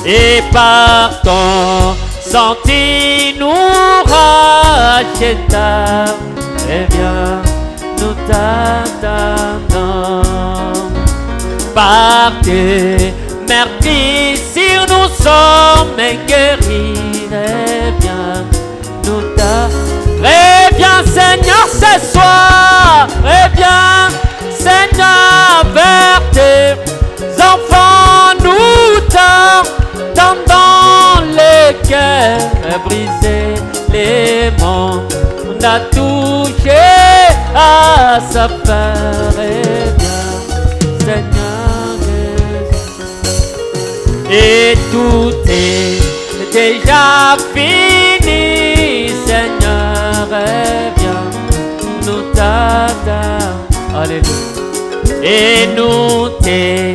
Et par ton sang tu nous rachètes. Reviens, nous t'attendons. Par tes meurtrissures nous sommes guéris. Reviens, nous t'attendons. Reviens Seigneur ce soir. Reviens Seigneur vers tes enfants. Nous t'attendons. Les cœurs brisés, les mondes. On a touché à sa fin. Reviens Seigneur Jésus. Et tout est déjà fini. Seigneur reviens, nous t'attendons. Alléluia. Et nous te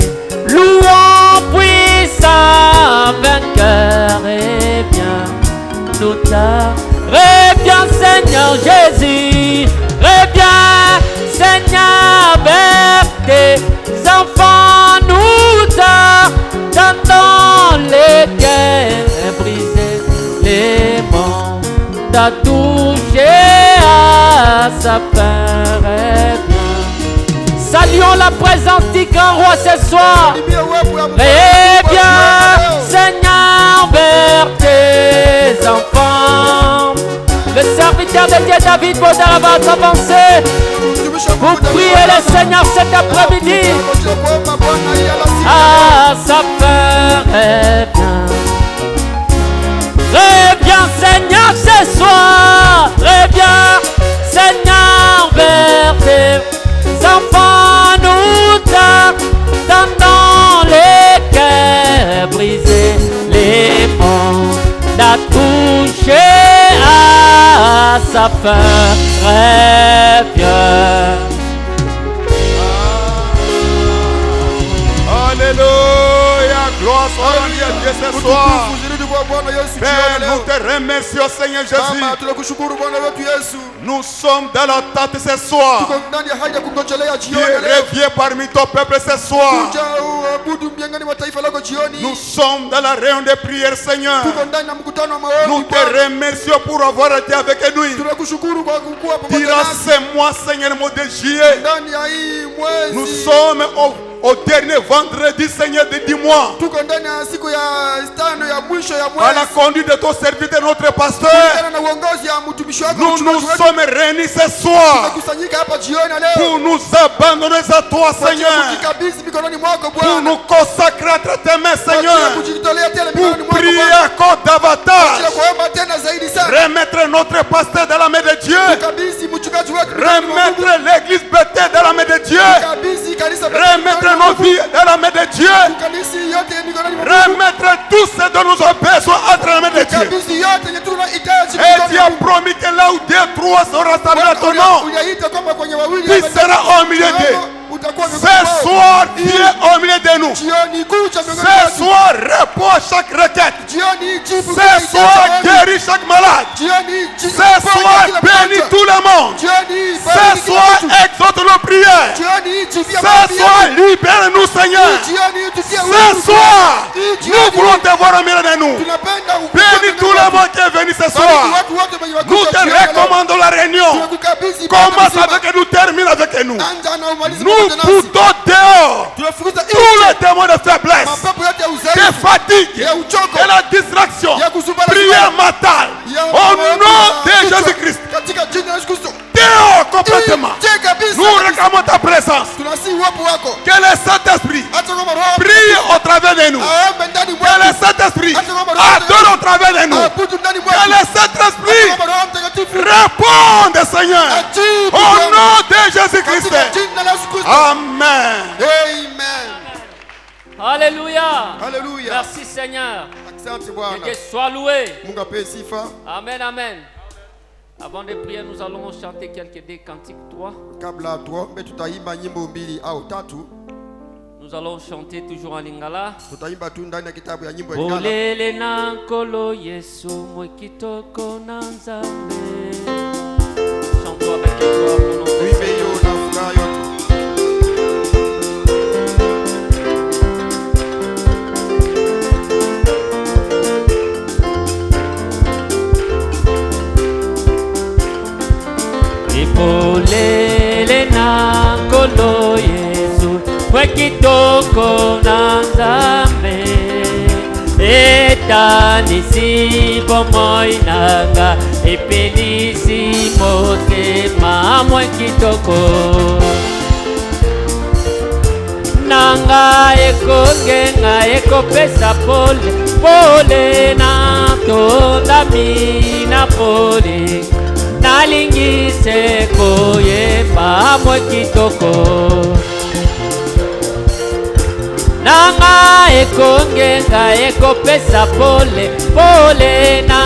louons puissant vainqueur. Reviens, nous t'attendons. Reviens Seigneur Jésus, reviens Seigneur vers tes enfants. Nous t'attendons. Les cœurs brisés, les mondes t'a touché à sa fin. Reviens. Saluons la présence du grand roi ce soir. Reviens Seigneur vers tes enfants. Le serviteur de Dieu David Baudard va s'avancer pour prier le Seigneur cet après-midi. À sa fin, reviens. Reviens Seigneur ce soir. Reviens Seigneur vers tes enfants. Nous t'attendons. Les cœurs brisés, les mondes t'a touché à sa fin. Reviens. Alléluia, gloire soit rendue à Dieu ce soir. Père, nous te remercions Seigneur Jésus. Nous sommes dans l'attente ce soir. Dieu revient parmi ton peuple ce soir. Nous sommes dans la réunion de prière Seigneur. Nous te remercions pour avoir été avec nous. Durant ce mois Seigneur, mois de juillet, nous sommes au dernier vendredi Seigneur de 10 mois. À la conduite de ton serviteur, notre pasteur, nous nous sommes réunis ce soir pour nous abandonner à toi Seigneur, pour nous consacrer entre tes mains Seigneur, pour prier encore davantage, remettre notre pasteur dans la main de Dieu, remettre l'église bêtée dans la main de Dieu, remettre nos vies dans la main de Dieu, remettre tout ce dont nous avons besoin entre la main de Dieu. Et Dieu a promis que là où 2 ou 3 seront rassemblés à ton nom, tu seras au milieu d'eux. Ce soir, Dieu est au milieu de nous. Ce soir, réponds à chaque requête. Ce soir, guéris chaque malade. Ce soir, bénis tout le monde. Ce soir, exauce nos prières. Ce soir, libère-nous Seigneur. Ce soir, nous voulons te voir au milieu de nous. Bénis tout le monde qui est venu ce soir. Nous te recommandons la réunion. Commence avec nous, termine avec nous. Nous foutons dehors tous les démons de faiblesse, de fatigue et la distraction, prière mentale au nom de Jésus-Christ. Dehors complètement. Nous réclamons ta présence. Que le Saint-Esprit prie au travers de nous. Que le Saint-Esprit adore au travers de nous. Que le Saint-Esprit réponde Seigneur au nom de Jésus-Christ. Amen. Alléluia. Alléluia. Merci Seigneur. Asante Que Bwana. Dieu soit loué. Mungu apewe sifa. Amen, amen. Avant de prier, nous allons chanter quelques des cantiques 3. Kabla tuombe tutaimba nyimbo 2 au 3. Nous allons chanter toujours en lingala. Tutaimba tu ndani ya kitabu ya nyimbo ya Lingala. Olele na nkolo Yesu mwe kitoko na nzambe. Chantons avec joie mon nom. Tuimbe hiyo na furaha yote. kitoko na Nzambe etanisi bomoi nanga epelisi motema mwa kitoko nanga ekokenga ekopesa pole na tondami na pole nalingise koyemba mwa kitoko nanga ekongenga ekopesa pole na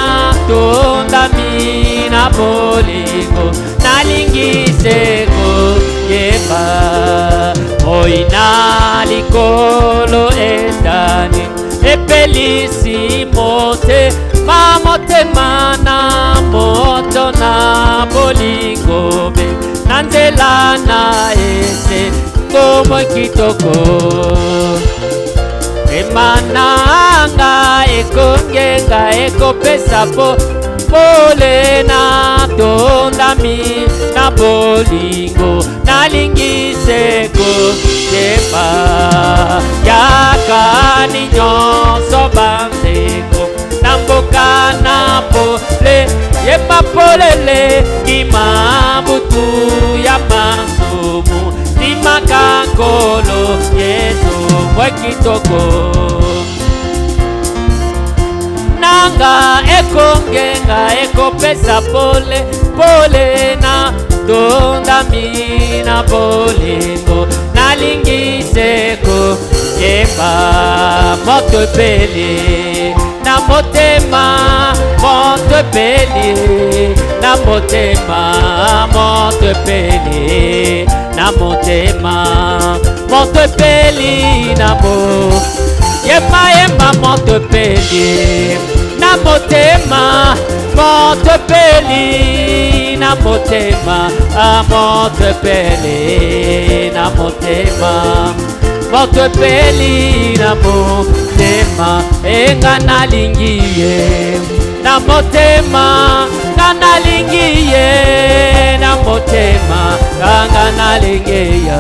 tondami na bolingo nalingise koyemba moina likolo etani epelisi motema na moto na bolingo be na nzela na ese komo kitoko emananga ekongenga ekopesa pole na tondami na bolingo nalingise koyemba yakani nyonso banzengo na mboka na pole yemba polele kimabutu ya masumu timakankolo Yesu mwe kitoko nanga ekongenga ekopesa pole na tondami na bolingo nalingise koyemba moto epeli na motema moto epeli na motema moto epeli na motema moto epeli na yemba moto epeli na motema moto epeli na motema moto epeli na motema moto epeli na motema enga nalingiye na motema nalingiye na motema kanga nalingiye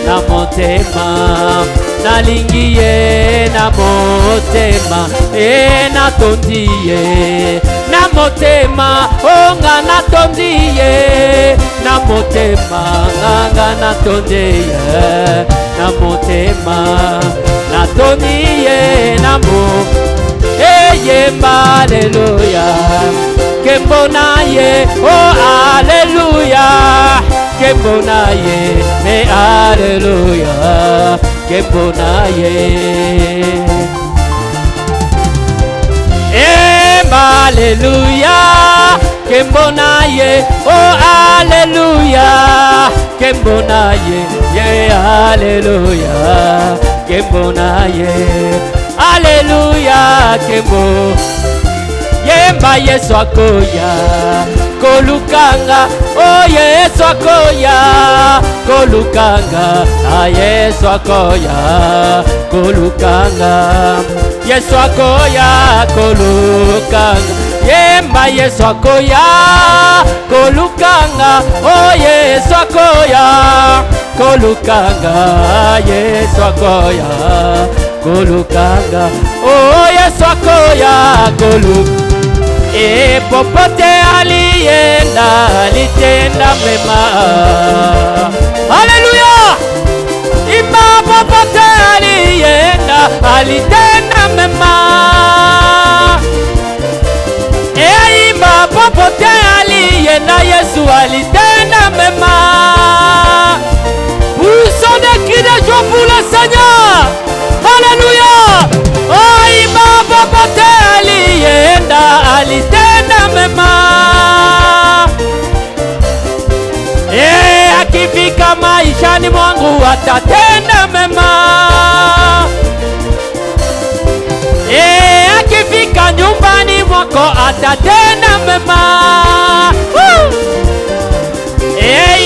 na motema nalingiye na motema natondiye na motema onga natondiye na motema nganga natondiye na motema natondiye na yemba aleluya kembonaye oh aleluya kembonaye me aleluya kembonaye yemba aleluya kembonaye oh aleluya kembonaye ye aleluya kembonaye aleluya kembo yemba Yesu akoya kolukanga oh Yesu akoya kolukanga Yesu akoya kolukanga Yesu akoya kolukanga yemba Yesu akoya kolukanga oh Yesu akoya kolukanga Yesu akoya kolukanga oh Yesu akoya kolukanga popote alienda alitenda mema haleluya imba popote alienda alitenda mema imba popote alienda Yesu alitenda mema poussons des cris de joie pour le Seigneur haleluya imba popote alienda alitenda mema akifika maishani mwangu atatenda mema akifika nyumbani mwako atatenda mema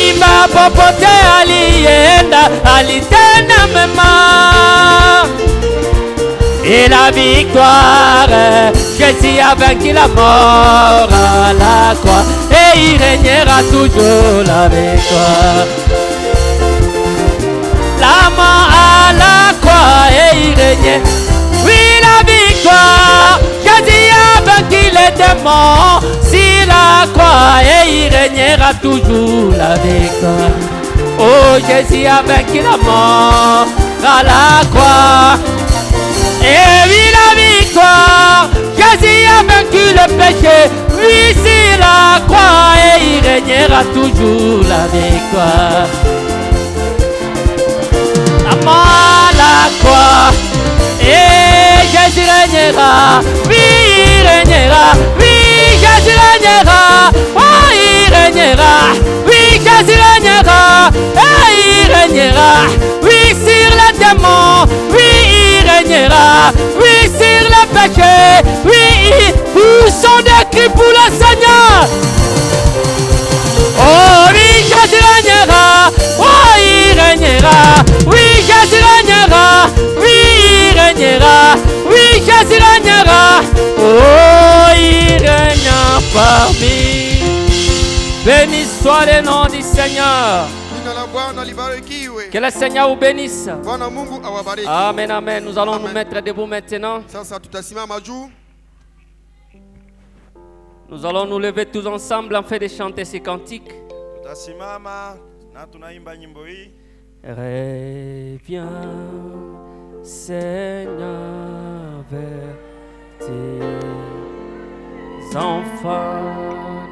imba popote alienda alitenda mema et la victoire, Jésus a vaincu la mort à la croix et il régnera toujours la victoire. La la mort à la croix et il régnait. Oui, la victoire, Jésus a vaincu les démons. Si la croix et il régnera toujours la victoire. Oh, Jésus a vaincu la mort à la croix. Et oui, la victoire, Jésus a vaincu le péché. Oui, si la croix et il régnera toujours la victoire. La mort, la croix, et Jésus régnera. Oui, il régnera. Oui, Jésus régnera. Oh, il régnera. Oui, Jésus régnera. Et il régnera. Oui, sur les démons. Oui, il régnera. Oui, sur le péché. Oui, tous sont des cris pour le Seigneur. Oh oui, Jésus régnera. Oh, il régnera. Oui, Jésus régnera. Oui, il régnera. Oui, Jésus régnera. Oh, il règne parmi. Béni soit le nom du Seigneur. Que le Seigneur vous bénisse. Amen, amen. Nous allons nous mettre debout maintenant. Nous allons nous lever tous ensemble en fait de chanter ces cantiques. Reviens, Seigneur, vers tes enfants,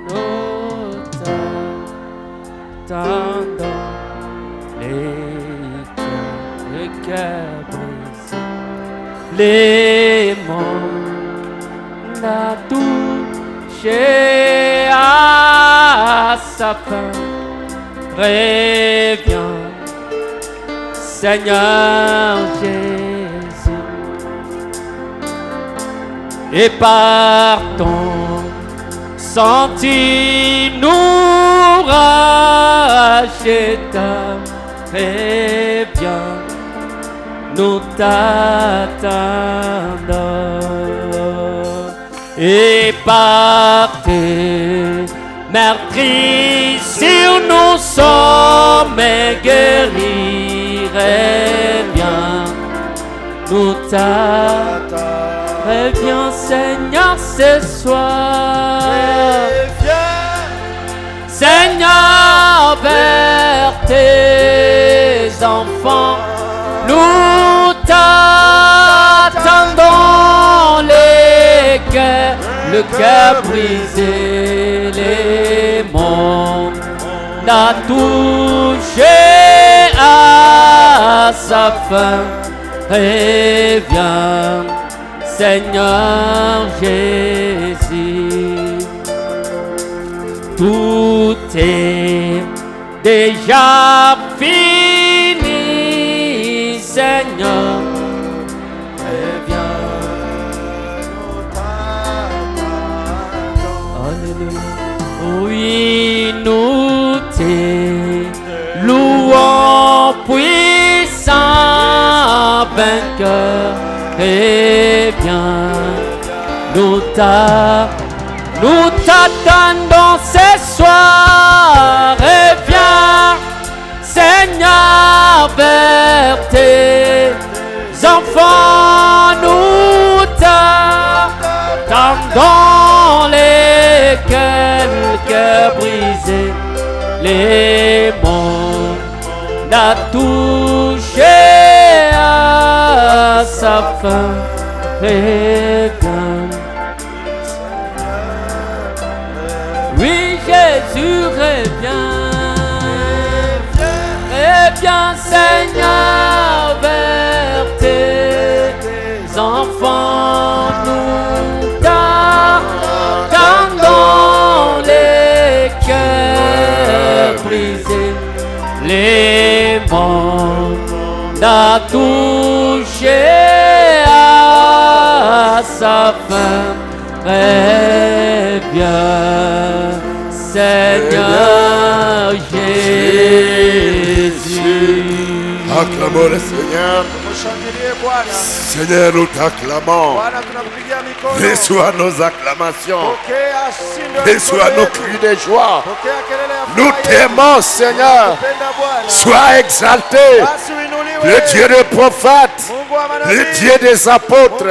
nous t'attendons, les cœurs brisés, les mondes à touché à sa fin. Reviens, Seigneur Jésus, et par ton sang tu nous rachètes. Reviens, nous t'attendons, et par tes meurtrissures nous sommes guéris. Reviens, nous t'attendons. Reviens, Seigneur, ce soir. Seigneur, vers tes enfants, nous t'attendons, les cœurs, le cœur brisé, les mondes a touché à sa fin. Reviens, Seigneur Jésus, tout est déjà fini, Seigneur. Reviens, nous t'attendons. Alléluia. Oui, nous te louons, puissant vainqueur. Reviens, nous t'attendons ce soir. Reviens, Seigneur, vers tes enfants. Nous t'attendons, les cœurs brisés, les mondes à touché à sa fin. Reviens. Oui, Jésus, reviens, Seigneur, vers tes enfants. Nous t'attendons, les cœurs brisés, les mondes à touché à sa fin. Reviens, Seigneur Jésus. Acclamons le Seigneur. Seigneur, nous t'acclamons. Reçois nos acclamations. Reçois nos cris de joie. Nous t'aimons, Seigneur. Sois exalté. le Dieu des prophètes, le Dieu des apôtres.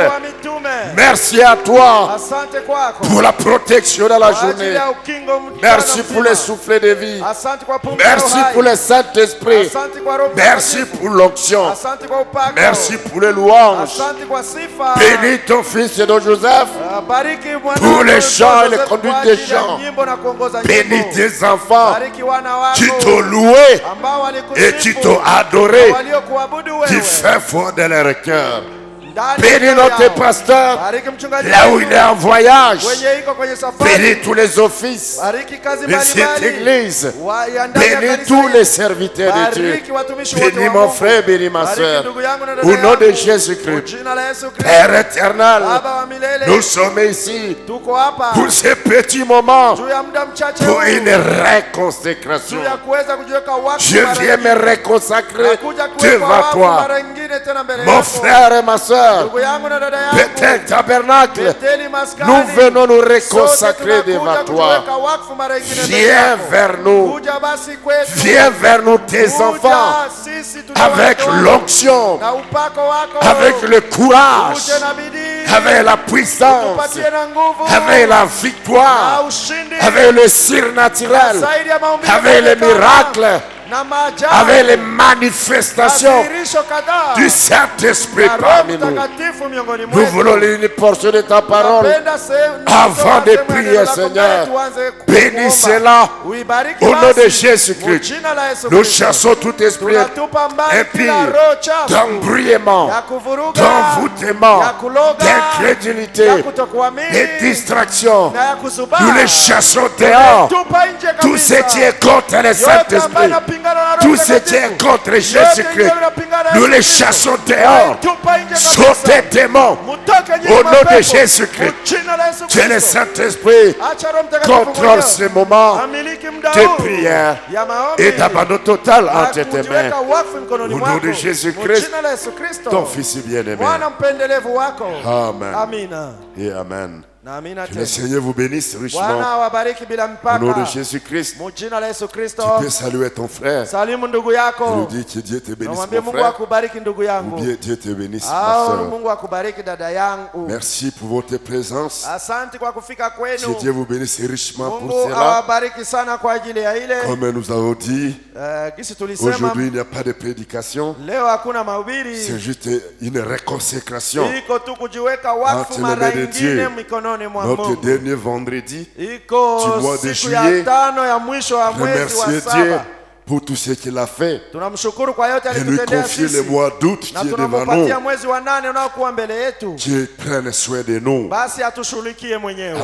Merci à toi pour la protection de la journée. Merci pour le souffle de vie. Merci pour le Saint-Esprit. Merci pour l'onction. Merci pour les louanges. Bénis ton fils et ton Joseph pour les chants et les conduites des chants. Bénis tes enfants qui t'ont loué et qui t'ont adoré du fin fond de leur cœur. Bénis notre pasteur là où il est en voyage. Bénis tous les offices de cette église. Bénis tous les serviteurs de Dieu. Bénis mon frère, bénis ma soeur. Au nom de Jésus-Christ. Père éternel, nous sommes ici pour ce petit moment, pour une réconsécration. Je viens me réconsacrer devant toi. Mon frère et ma soeur, Bethel Tabernacle, nous venons nous réconsacrer devant toi. Viens vers nous. Viens vers nous, tes enfants, avec l'onction, avec le courage, avec la puissance, avec la victoire, avec le surnaturel, avec les miracles, avec les manifestations du Saint-Esprit parmi nous. Nous voulons une portion de ta parole avant de prier, Seigneur. Bénis cela au nom de Jésus-Christ. Nous chassons tout esprit impie, d'embrouillement, d'envoûtement, d'incrédulité et distraction. Nous les chassons dehors. Tout ce qui est contre le Saint-Esprit, tout ce qui est contre Jésus-Christ, nous les chassons dehors. Sautez démons au nom de Jésus-Christ. Que le Saint-Esprit contrôle ce moment de prière et d'abandon total entre tes mains. Au nom de Jésus-Christ, ton Fils bien-aimé. Amen et Amen. Que le Seigneur vous bénisse richement. Au nom de Jésus-Christ, tu peux saluer ton frère. Et lui dire que Dieu te bénisse, mon frère. Ou bien Dieu te bénisse, ma soeur. Merci pour votre présence. Que Dieu vous bénisse richement pour cela. Comme nous avons dit, aujourd'hui il n'y a pas de prédication. C'est juste une réconsécration entre les mains de Dieu. Notre dernier vendredi du mois de juillet, remercier Dieu pour tout ce qu'il a fait et lui confier le mois d'août qui est devant nous. Dieu prenne soin de nous.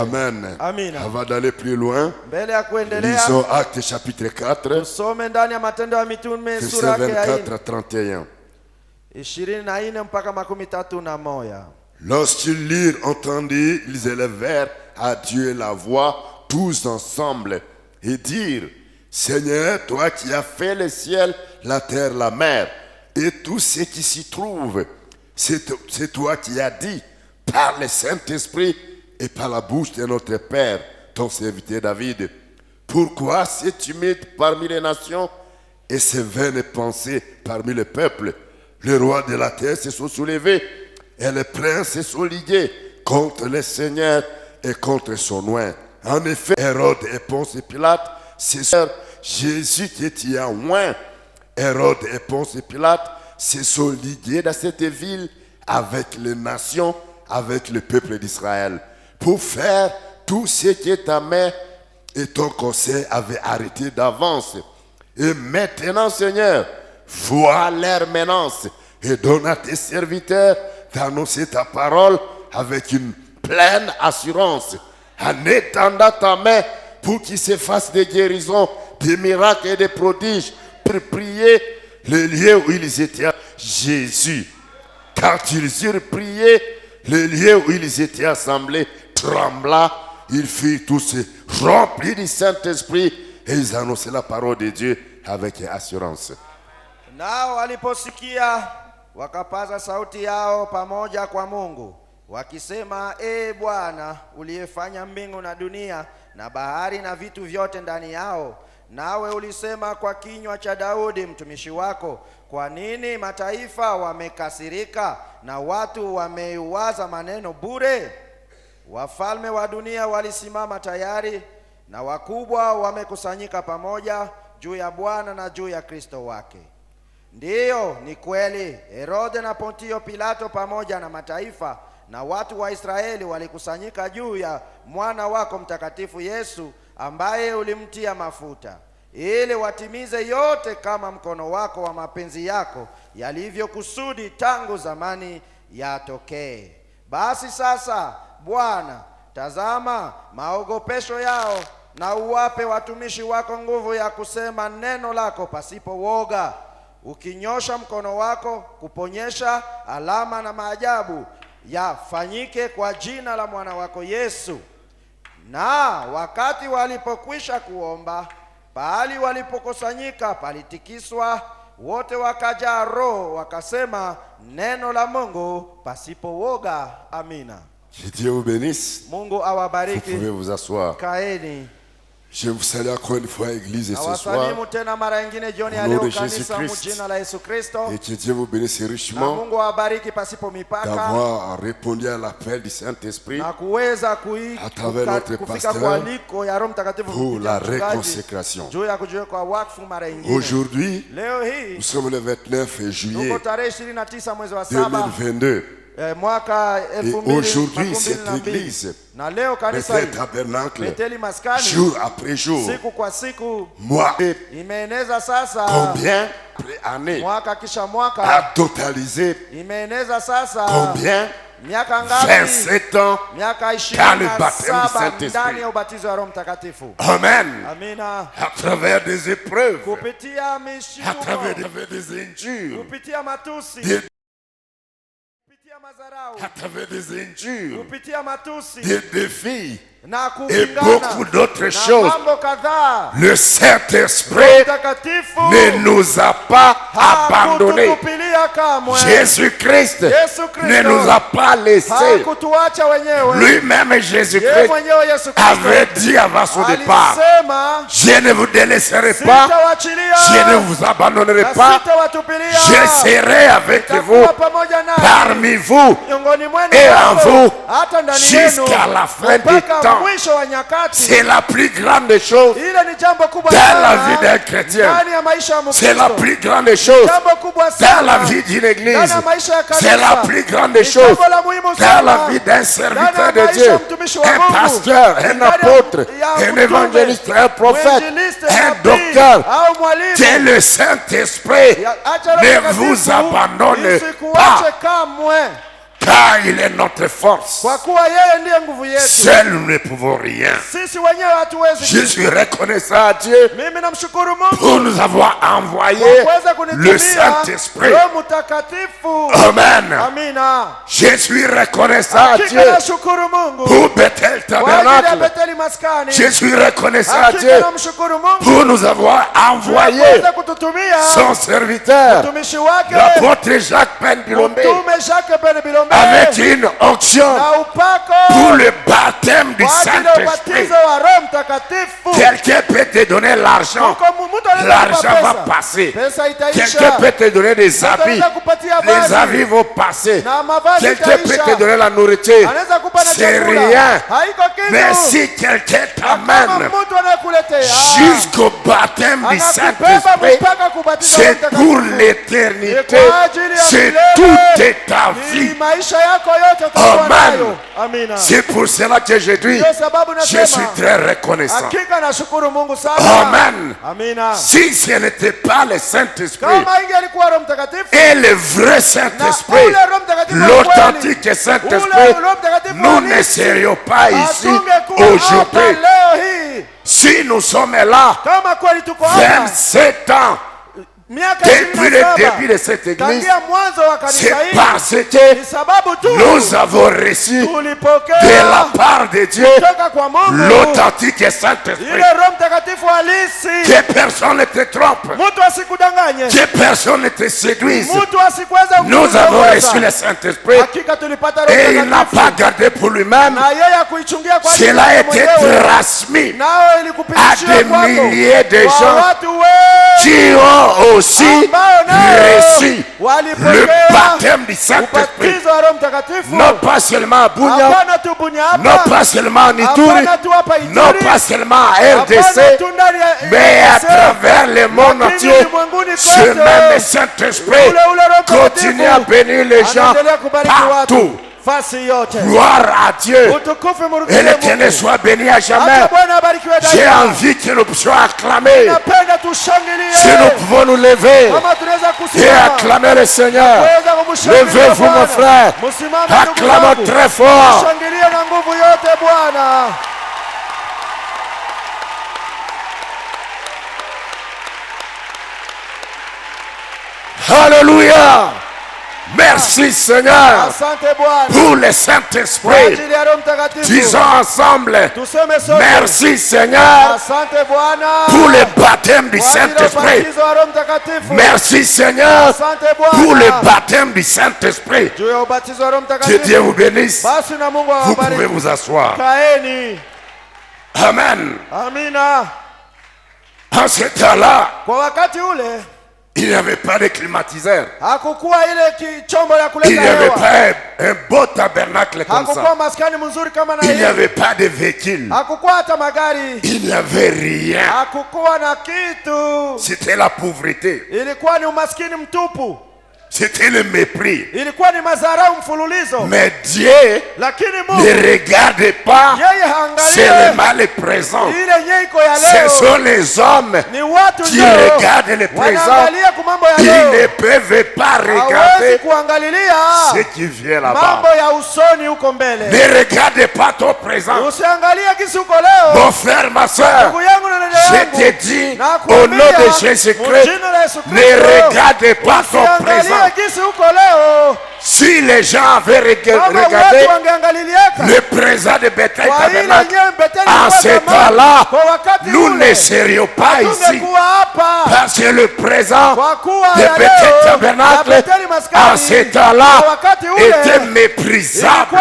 Amen. Avant d'aller plus loin, lisons Actes chapitre 4, versets 24 à 31. Lorsqu'ils l'eurent entendu, ils élevèrent à Dieu la voix, tous ensemble, et dirent: Seigneur, toi qui as fait le ciel, la terre, la mer, et tout ce qui s'y trouve, c'est toi qui as dit, par le Saint-Esprit et par la bouche de notre Père, ton serviteur David. Pourquoi c'est timide parmi les nations et ces vaines pensées parmi les peuples? Les rois de la terre se sont soulevés, et les princes se sont ligués contre le Seigneur et contre son oint. En effet, Hérode et Ponce et Pilate, c'est Jésus qui était à oint. Hérode et Ponce et Pilate se sont ligués dans cette ville avec les nations, avec le peuple d'Israël, pour faire tout ce que ta main et ton conseil avaient arrêté d'avance. Et maintenant, Seigneur, vois leur menace et donne à tes serviteurs d'annoncer ta parole avec une pleine assurance, en étendant ta main pour qu'il se fasse des guérisons, des miracles et des prodiges, pour prier le lieu où ils étaient. Jésus, quand ils eurent prié, le lieu où ils étaient assemblés trembla, ils furent tous remplis du Saint-Esprit et ils annonçaient la parole de Dieu avec assurance. Nao waliposikia wakapaza sauti yao pamoja kwa Mungu wakisema: Bwana, uliyefanya mbingu na dunia na bahari na vitu vyote ndani yao, nawe ulisema kwa kinywa cha Daudi mtumishi wako Kwa nini mataifa wamekasirika na watu wameuwaza maneno bure? Wafalme wa dunia walisimama tayari na wakubwa wamekusanyika pamoja juu ya Bwana na juu ya Kristo wake. Ndiyo, ni kweli, Herode na Pontio Pilato pamoja na mataifa na watu wa Israeli walikusanyika juu ya mwana wako mtakatifu Yesu, ambaye ulimtia mafuta, ili watimize yote kama mkono wako wa mapenzi yako yalivyokusudi tangu zamani yatokee. Basi sasa Bwana, tazama maogopesho yao, na uwape watumishi wako nguvu ya kusema neno lako pasipo woga, ukinyosha mkono wako kuponyesha alama na maajabu yafanyike kwa jina la mwana wako Yesu. Na wakati walipokwisha kuomba, pahali walipokusanyika palitikiswa, wote wakajaa Roho, wakasema neno la Mungu pasipo woga. Amina. Que Dieu vous bénisse. Mungu awabariki. Vous pouvez vous asseoir. Kaeni. Je vous salue encore une fois, Église, et ce soir. Nawasalimu tena mara nyingine jioni ya leo kanisa mjina la Yesu Kristo. Et que Dieu vous bénisse richement Na Mungu awabariki pasipo mipaka. d'avoir répondu à l'appel du Saint-Esprit Na kuweza à travers notre kufika kwa pasteur liko ya Roho Mtakatifu pour la réconsécration. juu ya kujiweka wakfu mara nyingine. Aujourd'hui, Leo hii nous sommes le 29 juillet tuko tarehe 29 mwezi wa 7 2022. mwaka Et aujourd'hui, cette 2022. église, Na leo kanisa Bethel hili Tabernacle, Betheli Maskani, jour après jour, siku kwa siku mois et imeeneza sasa, combien année mwaka kisha mwaka a totalisé imeeneza sasa, combien miaka ngapi? 27 ans Miaka dans le baptême du 27 Saint-Esprit. ndani ya ubatizo wa Roho Mtakatifu. Amen. Amina. À travers des épreuves, Kupitia à mishipo, travers des injures, kupitia matusi, des- kupitia madharau, à travers des injures, kupitia matusi des défis na et kupingana beaucoup d'autres na choses, mambo kadhaa, le Saint-Esprit Mtakatifu ne nous a pas abandonnés. hakututupilia kamwe. Jésus-Christ Yesu Kristo ne nous a pas laissés. hakutuacha wenyewe. Lui-même, Yeye Jésus-Christ, mwenyewe Yesu avait Kristo dit avant son départ, alisema, je ne vous délaisserai pas, sitawachilia je ne vous abandonnerai na pas, sitawatupilia, je serai avec vous, nitakuwa pamoja nanyi parmi vous miongoni mwenu et en wote, vous, hata ndani yenu jusqu'à la fin du mpaka temps. mwisho wa nyakati. C'est la plus grande chose Ile ni jambo kubwa dans la sana vie d'un chrétien. ndani ya maisha ya C'est la Mkristo. plus grande chose Jambo kubwa dans la sana vie d'une ndani église. ya maisha ya kanisa. C'est la plus grande Ni chose jambo la muhimu dans sana la vie d'un serviteur de Dieu. Un pasteur, un apôtre, un évangéliste, un prophète, un docteur. au mwalimu. Que le Saint-Esprit Acha Roho ne Mtakatifu vous abandonne isikuache pas, kamwe, car il est notre force. kwa kuwa yeye ndiye nguvu yetu. Seuls nous ne pouvons rien. Sisi wenyewe hatuwezi. Je suis reconnaissant à Dieu Mimi namshukuru Mungu pour nous avoir envoyé kwa kuweza le kunitumia Saint-Esprit. Roho Mtakatifu. Amen. Amina. Je suis reconnaissant à Hakika Dieu nashukuru Mungu pour Bethel kwa ajili ya Tabernacle. Betheli Maskani. Je suis reconnaissant à Hakika Dieu namshukuru Mungu pour nous avoir envoyé kuweza kututumia son serviteur, mtumishi wake l'apôtre Jacques Penbilombe, Mtume Jacques Penbilombe avec une onction na upako pour le baptême du kwa ajili ya Saint-Esprit. ubatizo wa Roho Mtakatifu. Quelqu'un peut te donner l'argent, Huko mtu anaweza l'argent kupa va pesa. passer. Pesa itaisha. Quelqu'un peut te donner des Mtu habits, anaweza kupatia les vazi. habits vont passer. Na mavazi Quelqu'un peut itaisha. te donner la nourriture, Anaweza kupa na c'est chakula. rien. Haiko kitu. Mais si quelqu'un Kama t'amène mtu anakuletea jusqu'au baptême du anakubeba Saint-Esprit, mpaka kubatizwa c'est Roho pour Mtakatifu. l'éternité, Ni kwa ajili ya c'est milele. toute ta Ni vie. maisha yako yote utakuwa Amen. nayo. Amina. C'est pour cela que je dis, Ndio sababu je suis nasema très reconnaissant. hakika nashukuru Mungu sana. Amen. Amina. Si ce n'était pas le Saint-Esprit Kama ingelikuwa Roho Mtakatifu et le vrai na Saint-Esprit, ule Roho Mtakatifu wa l'authentique kweli, Saint-Esprit, ule Roho Mtakatifu nous ne halisi, serions pas ici hatungekuwa hapa aujourd'hui. leo hii. Si nous sommes là, Kama kweli tuko hapa 27 ans, miaka depuis le 27 début de cette église, tangia mwanzo wa kanisa c'est hili, parce que ni sababu tu nous avons reçu de tulipokea la part de Dieu kutoka kwa Mungu l'authentique Saint-Esprit. ile Roho Mtakatifu halisi. Que personne ne te trompe, Mtu asikudanganye, que personne ne te séduise. mtu asikuweze Nous avons kukuongoza. reçu le Saint-Esprit Hakika tulipata Roho et il n'a Mtakatifu pas gardé pour lui-même. na yeye akuichungia kwa ajili Cela a yake été mwenyewe, transmis nao à ilikupitishia des kwako milliers de kwa gens watu wengi qui ont aussi reçu le baptême du Saint-Esprit. Non pas seulement à Bunia, non pas seulement à Ituri, non pas seulement à RDC, mais à travers le monde entier. Ce même Saint-Esprit continue à bénir les gens partout. Gloire à Dieu. Et l'Éternel soit béni à jamais. J'ai envie que nous puissions acclamer. Si nous pouvons nous lever et acclamer le Seigneur. Levez-vous, mon frère. Acclamons très fort. Alléluia. Merci Seigneur pour le Saint-Esprit. Disons ensemble, merci Seigneur pour le baptême du Saint-Esprit. Merci Seigneur pour le baptême du Saint-Esprit. Que Dieu vous bénisse. Vous pouvez vous asseoir. Amen. En ce temps-là, il n'y avait pas de climatiseur. Il n'y avait pas un beau tabernacle comme ça. Il n'y avait pas de véhicule. Il n'y avait rien. C'était la pauvreté. C'était le mépris. Mais Dieu ne regarde pas seulement le présent. Ce sont les hommes qui regardent le présent. Ils ne peuvent pas regarder ce qui vient là-bas. Ne regarde pas ton présent. Mon frère, ma soeur, je te dis au nom de Jésus-Christ, ne regarde pas ton présent. Si les gens avaient regardé le présent de Bethel Tabernacle, en ce temps-là, nous ne serions pas ici. Parce que le présent de Bethel Tabernacle, en ce temps-là, était méprisable.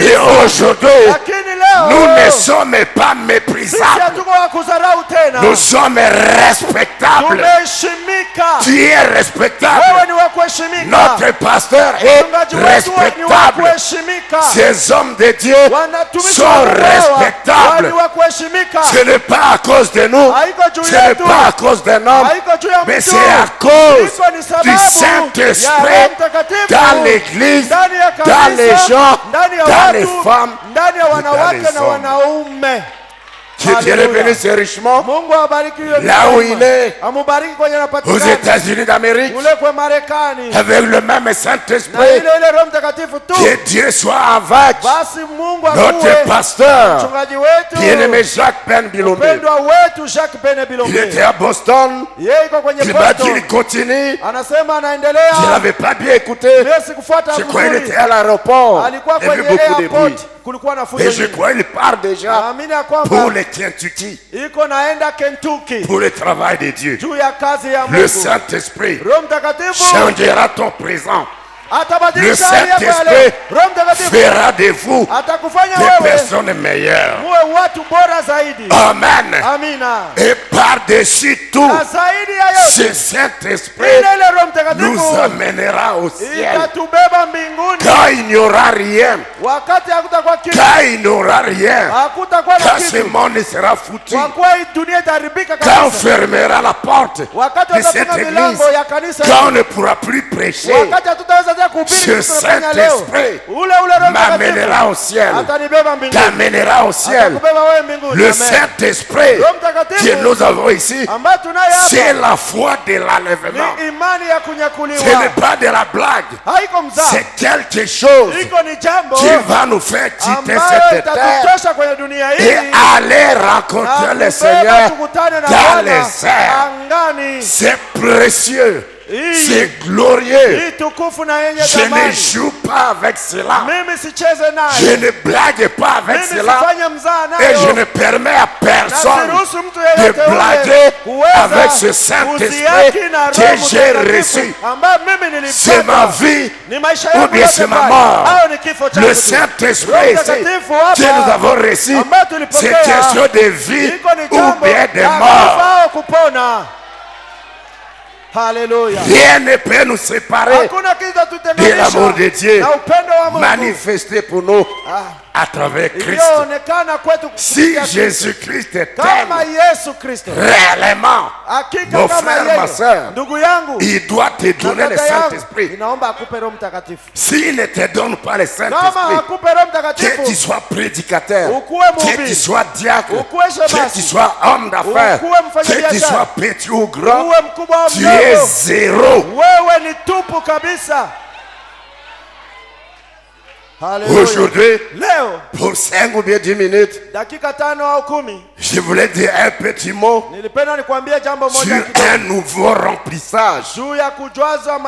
Et aujourd'hui, nous ne sommes pas méprisables. Nous sommes respectables. Tu es respectable. Notre pasteur est respectable. Ces hommes de Dieu sont respectables. Ce n'est pas à cause de nous, ce n'est pas à cause d'un homme, mais c'est à cause du Saint-Esprit dans l'église, dans les gens, dans les femmes et dans les hommes. Que Dieu le bénisse richement là où il est, aux États-Unis d'Amérique, avec le même Saint-Esprit. Que Dieu soit avec notre pasteur, bien-aimé Jacques Ben Bilombe. Il était à Boston, il m'a dit qu'il continue. Je n'avais pas bien écouté. Je crois qu'il était à l'aéroport. Il y avait beaucoup de bruit. Et je crois qu'il part déjà pour le Kentucky, pour le travail de Dieu. Le Saint-Esprit changera ton présent. Le Saint-Esprit fera de vous des personnes meilleures. Amen. Et par-dessus tout, ce Saint-Esprit nous amènera au ciel. Quand il n'y aura rien, quand il n'y aura rien, quand ce monde sera foutu, quand on fermera la porte de cette église, quand on ne pourra plus prêcher, ce Saint-Esprit m'amènera au ciel, t'amènera au ciel. Le Saint-Esprit que nous avons ici, c'est la foi de l'enlèvement. Ce n'est pas de la blague, c'est quelque chose qui va nous faire quitter cette terre et aller rencontrer le Seigneur dans les airs. C'est précieux. C'est glorieux. Je ne joue pas avec cela. Je ne blague pas avec cela. Et je ne permets à personne de blaguer avec ce Saint-Esprit que j'ai reçu. C'est ma vie ou bien c'est ma mort. Le Saint-Esprit que nous avons reçu, c'est question de vie ou bien de mort. Hallelujah. Rien ne peut nous séparer de l'amour de Dieu manifesté pour nous à travers Christ. Si Jésus-Christ est réellement mon frère, ma soeur, il doit te donner le Saint-Esprit. S'il ne te donne pas le Saint-Esprit, que tu sois prédicateur, que tu sois diacre, que tu sois homme d'affaires, que tu sois petit ou grand, tu es zéro. Aujourd'hui, pour 5 ou bien 10 minutes, je voulais dire un petit mot sur un nouveau remplissage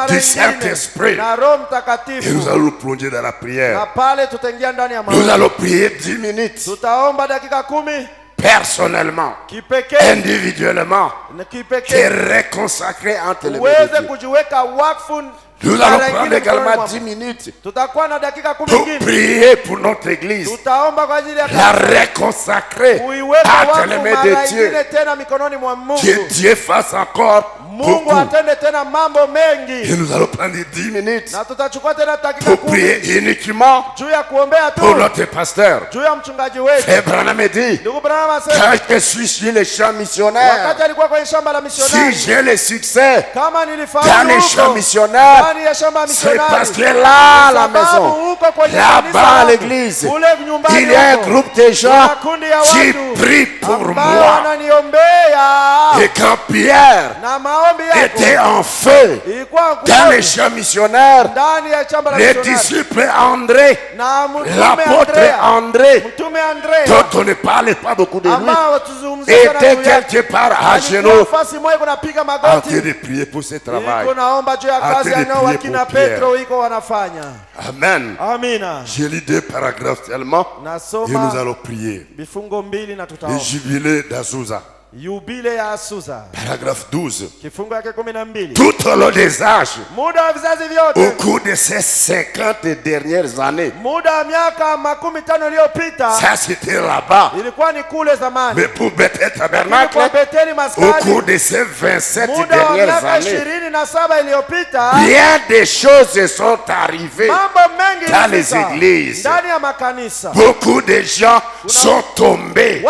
du Saint-Esprit. Et nous allons nous plonger dans la prière. Nous allons prier 10 minutes. Personnellement, individuellement, te réconsacrer entre les mains de Dieu. Nous allons prendre également 10 minutes pour prier pour notre église, la réconsacrer entre les mains de Dieu. Que Dieu fasse encore beaucoup. Et nous allons prendre 10 minutes pour prier uniquement pour notre pasteur. Frère Branham dit, quand je suis sur les champs missionnaires, si j'ai le succès dans les champs missionnaires, c'est parce que là, à la maison, là-bas à l'église, il y a un groupe de gens qui prient pour moi. Et quand Pierre était en feu dans les champs missionnaires, les disciples André, l'apôtre André, dont on ne parlait pas beaucoup de lui, était quelque part à genoux en train de prier pour ce travail. Amen. Je lis 2 paragraphes seulement et nous allons prier. Le jubilé d'Azusa. Paragraphe 12. Tout au long des âges, au cours de ces 50 dernières années, ça c'était là-bas, mais pour Bethel Tabernacle, au cours de ces 27 dernières années, bien des choses sont arrivées dans les églises. Beaucoup de gens sont tombés.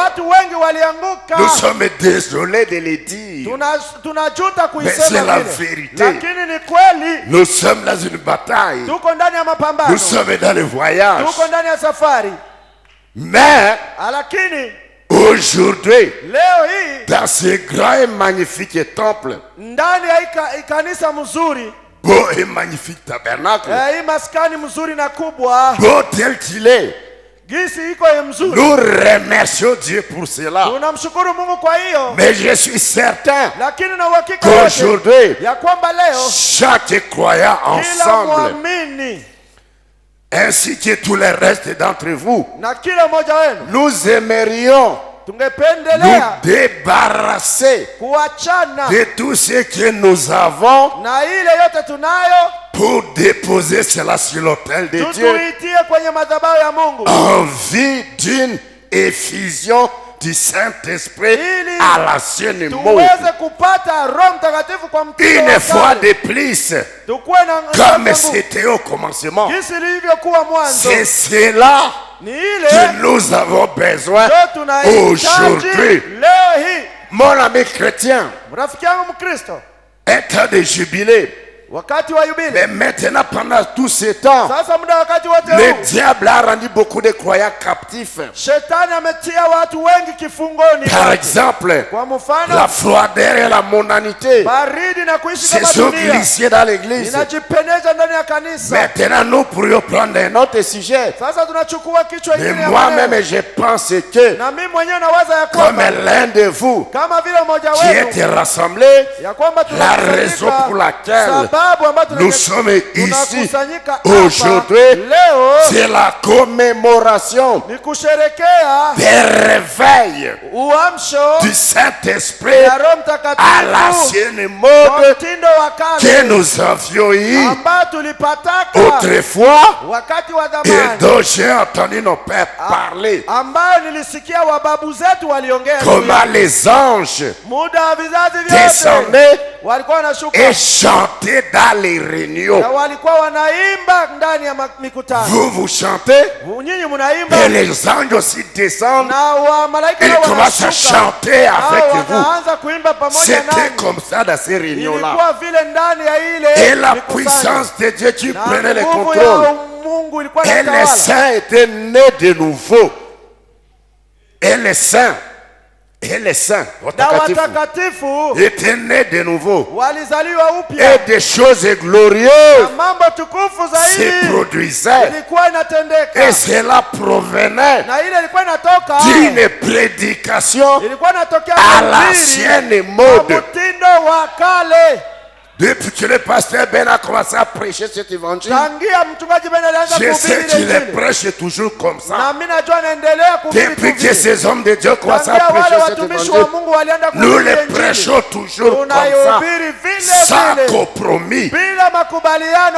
Nous sommes désolé de le dire, mais c'est la vérité. Nous sommes dans une bataille, nous sommes dans le voyage, mais aujourd'hui, dans ce grand et magnifique temple, beau et magnifique tabernacle, beau tel qu'il est, nous remercions Dieu pour cela. Mais je suis certain qu'aujourd'hui, chaque croyant ensemble, ainsi que tous les restes d'entre vous, nous aimerions nous débarrasser de tout ce que nous avons pour déposer cela sur l'autel de Dieu en vue d'une effusion du Saint-Esprit à la sienne mort. Une fois de plus, comme c'était au commencement, c'est cela que nous avons besoin aujourd'hui. Mon ami chrétien, un temps de jubilé. Mais maintenant, pendant tout ce temps, le diable a rendu beaucoup de croyants captifs. Par exemple, la froideur et la mondanité se sont glissés dans l'église. Maintenant, nous pourrions prendre un autre sujet. Mais moi-même, je pense que, comme l'un de vous qui était rassemblé, la raison pour laquelle nous sommes ici aujourd'hui. C'est la commémoration des réveils du Saint-Esprit à l'ancienne mode que nous avions eu autrefois et dont j'ai entendu nos pères parler. Comment les anges descendaient et chantaient dans les réunions. Vous chantez et les anges aussi descendent et ils commencent à chanter avec vous. C'était comme ça dans ces réunions-là. Et la puissance de Dieu qui prenait le contrôle. Et les saints étaient nés de nouveau. Et les saints, étaient nés de nouveau. Et des choses glorieuses se produisaient. Et cela provenait d'une prédication à l'ancienne mode. Depuis que le pasteur Ben a commencé à prêcher cet évangile, je sais qu'il le prêche toujours comme ça. Depuis que ces hommes de Dieu commencent à prêcher cet évangile, nous le prêchons toujours comme ça, sans compromis.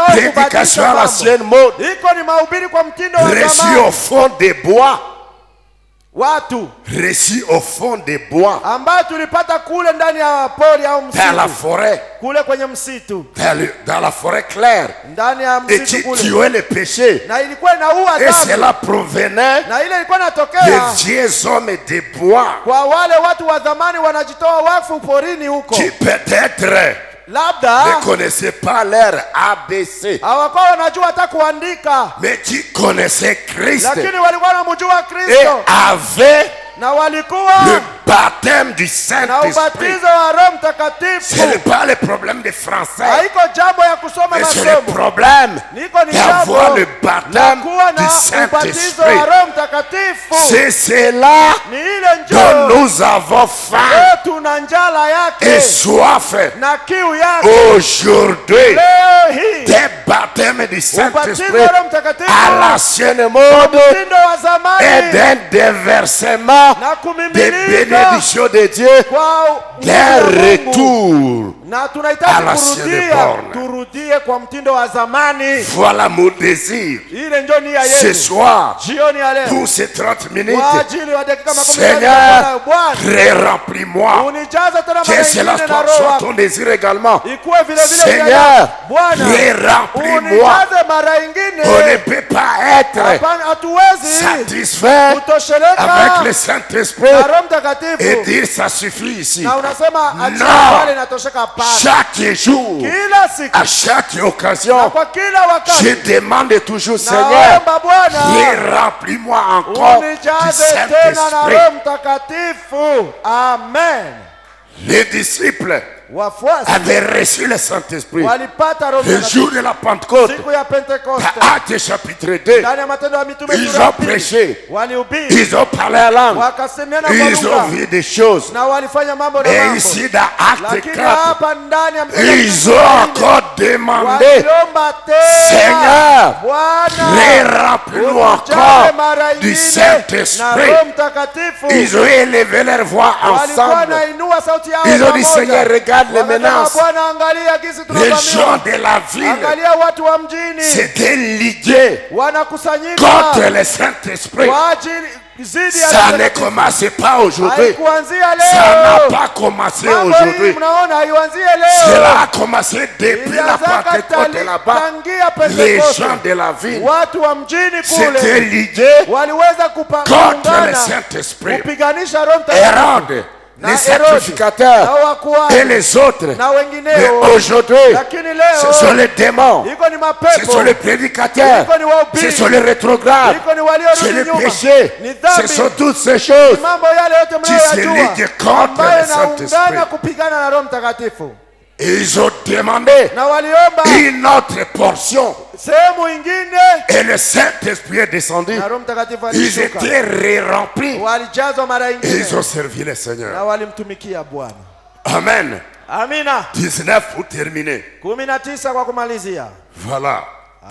Prédication à l'ancienne mode, reçu au fond des bois. Reçu au fond des bois, dans la forêt, dans la forêt claire, et qui tuait le péché. Et cela provenait des vieux hommes des bois qui peut-être ne connaissaient pas leur ABC, mais qui connaissaient Christ et avaient le baptême du Saint-Esprit. Ce n'est pas le problème des Français, mais c'est le problème d'avoir le baptême du Saint-Esprit. C'est cela dont nous avons faim et soif aujourd'hui, des baptêmes du Saint-Esprit à l'ancienne mode et d'un déversement des bénédictions de Dieu, d'un retour à l'ancienne borne. Voilà mon désir ce soir pour ces 30 minutes. Seigneur, remplis-moi, que cela soit ton désir également. Seigneur, remplis-moi. On ne peut pas être satisfait avec le Saint-Esprit et dire ça suffit ici. Non, chaque jour, à chaque occasion, je demande toujours, Seigneur, remplis-moi encore du Saint-Esprit. Amen. Les disciples avaient reçu le Saint-Esprit le jour de la Pentecôte. Dans Actes chapitre 2, ils ont prêché, ils ont parlé à langue, ils ont vu des choses. Et ici dans Actes 4, ils ont encore demandé, Seigneur, remplis-nous encore du Saint-Esprit. Ils ont élevé leur voix ensemble. Ils ont dit, Seigneur, regarde les menaces. Les gens de la ville s'étaient ligués contre le Saint-Esprit. Ça ne commence pas aujourd'hui. Ça n'a pas commencé aujourd'hui. Cela a commencé depuis la Pentecôte là-bas. Les gens de la ville s'étaient ligués contre le Saint-Esprit. Hérode, les sacrificateurs et les autres. Mais aujourd'hui, ce sont les démons, ce sont les prédicateurs, ce sont les rétrogrades, c'est les péchés, ce sont toutes ces choses qui se liguent contre le Saint-Esprit. Et ils ont demandé une autre portion. Et le Saint-Esprit est descendu. Ils étaient remplis. Et ils ont servi le Seigneur. Amen. Amina. 19 pour terminer. 19 kwa kumalizia. Voilà.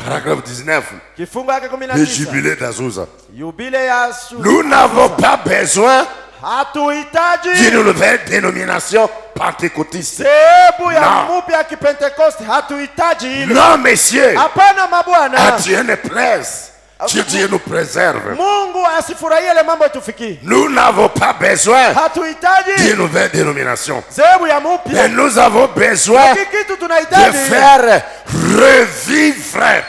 Paragraphe 19. Kifungu yake Le 19. jubilé d'Azusa. Yubile ya Azusa. Nous n'avons pas besoin hatuhitaji d'une nouvelle dénomination pentecôtiste. sebu ya Non. mpya ya Kipentekoste, hatuhitaji ile. Non, messieurs. Hapana mabwana. À Dieu ne plaise. Que Dieu nous préserve. Mungu asifurahie ile mambo tufikii. Nous n'avons pas besoin Hatuhitaji d'une nouvelle dénomination. sebu ya Mais mpya. nous avons besoin Kitu de tunahitaji faire revivre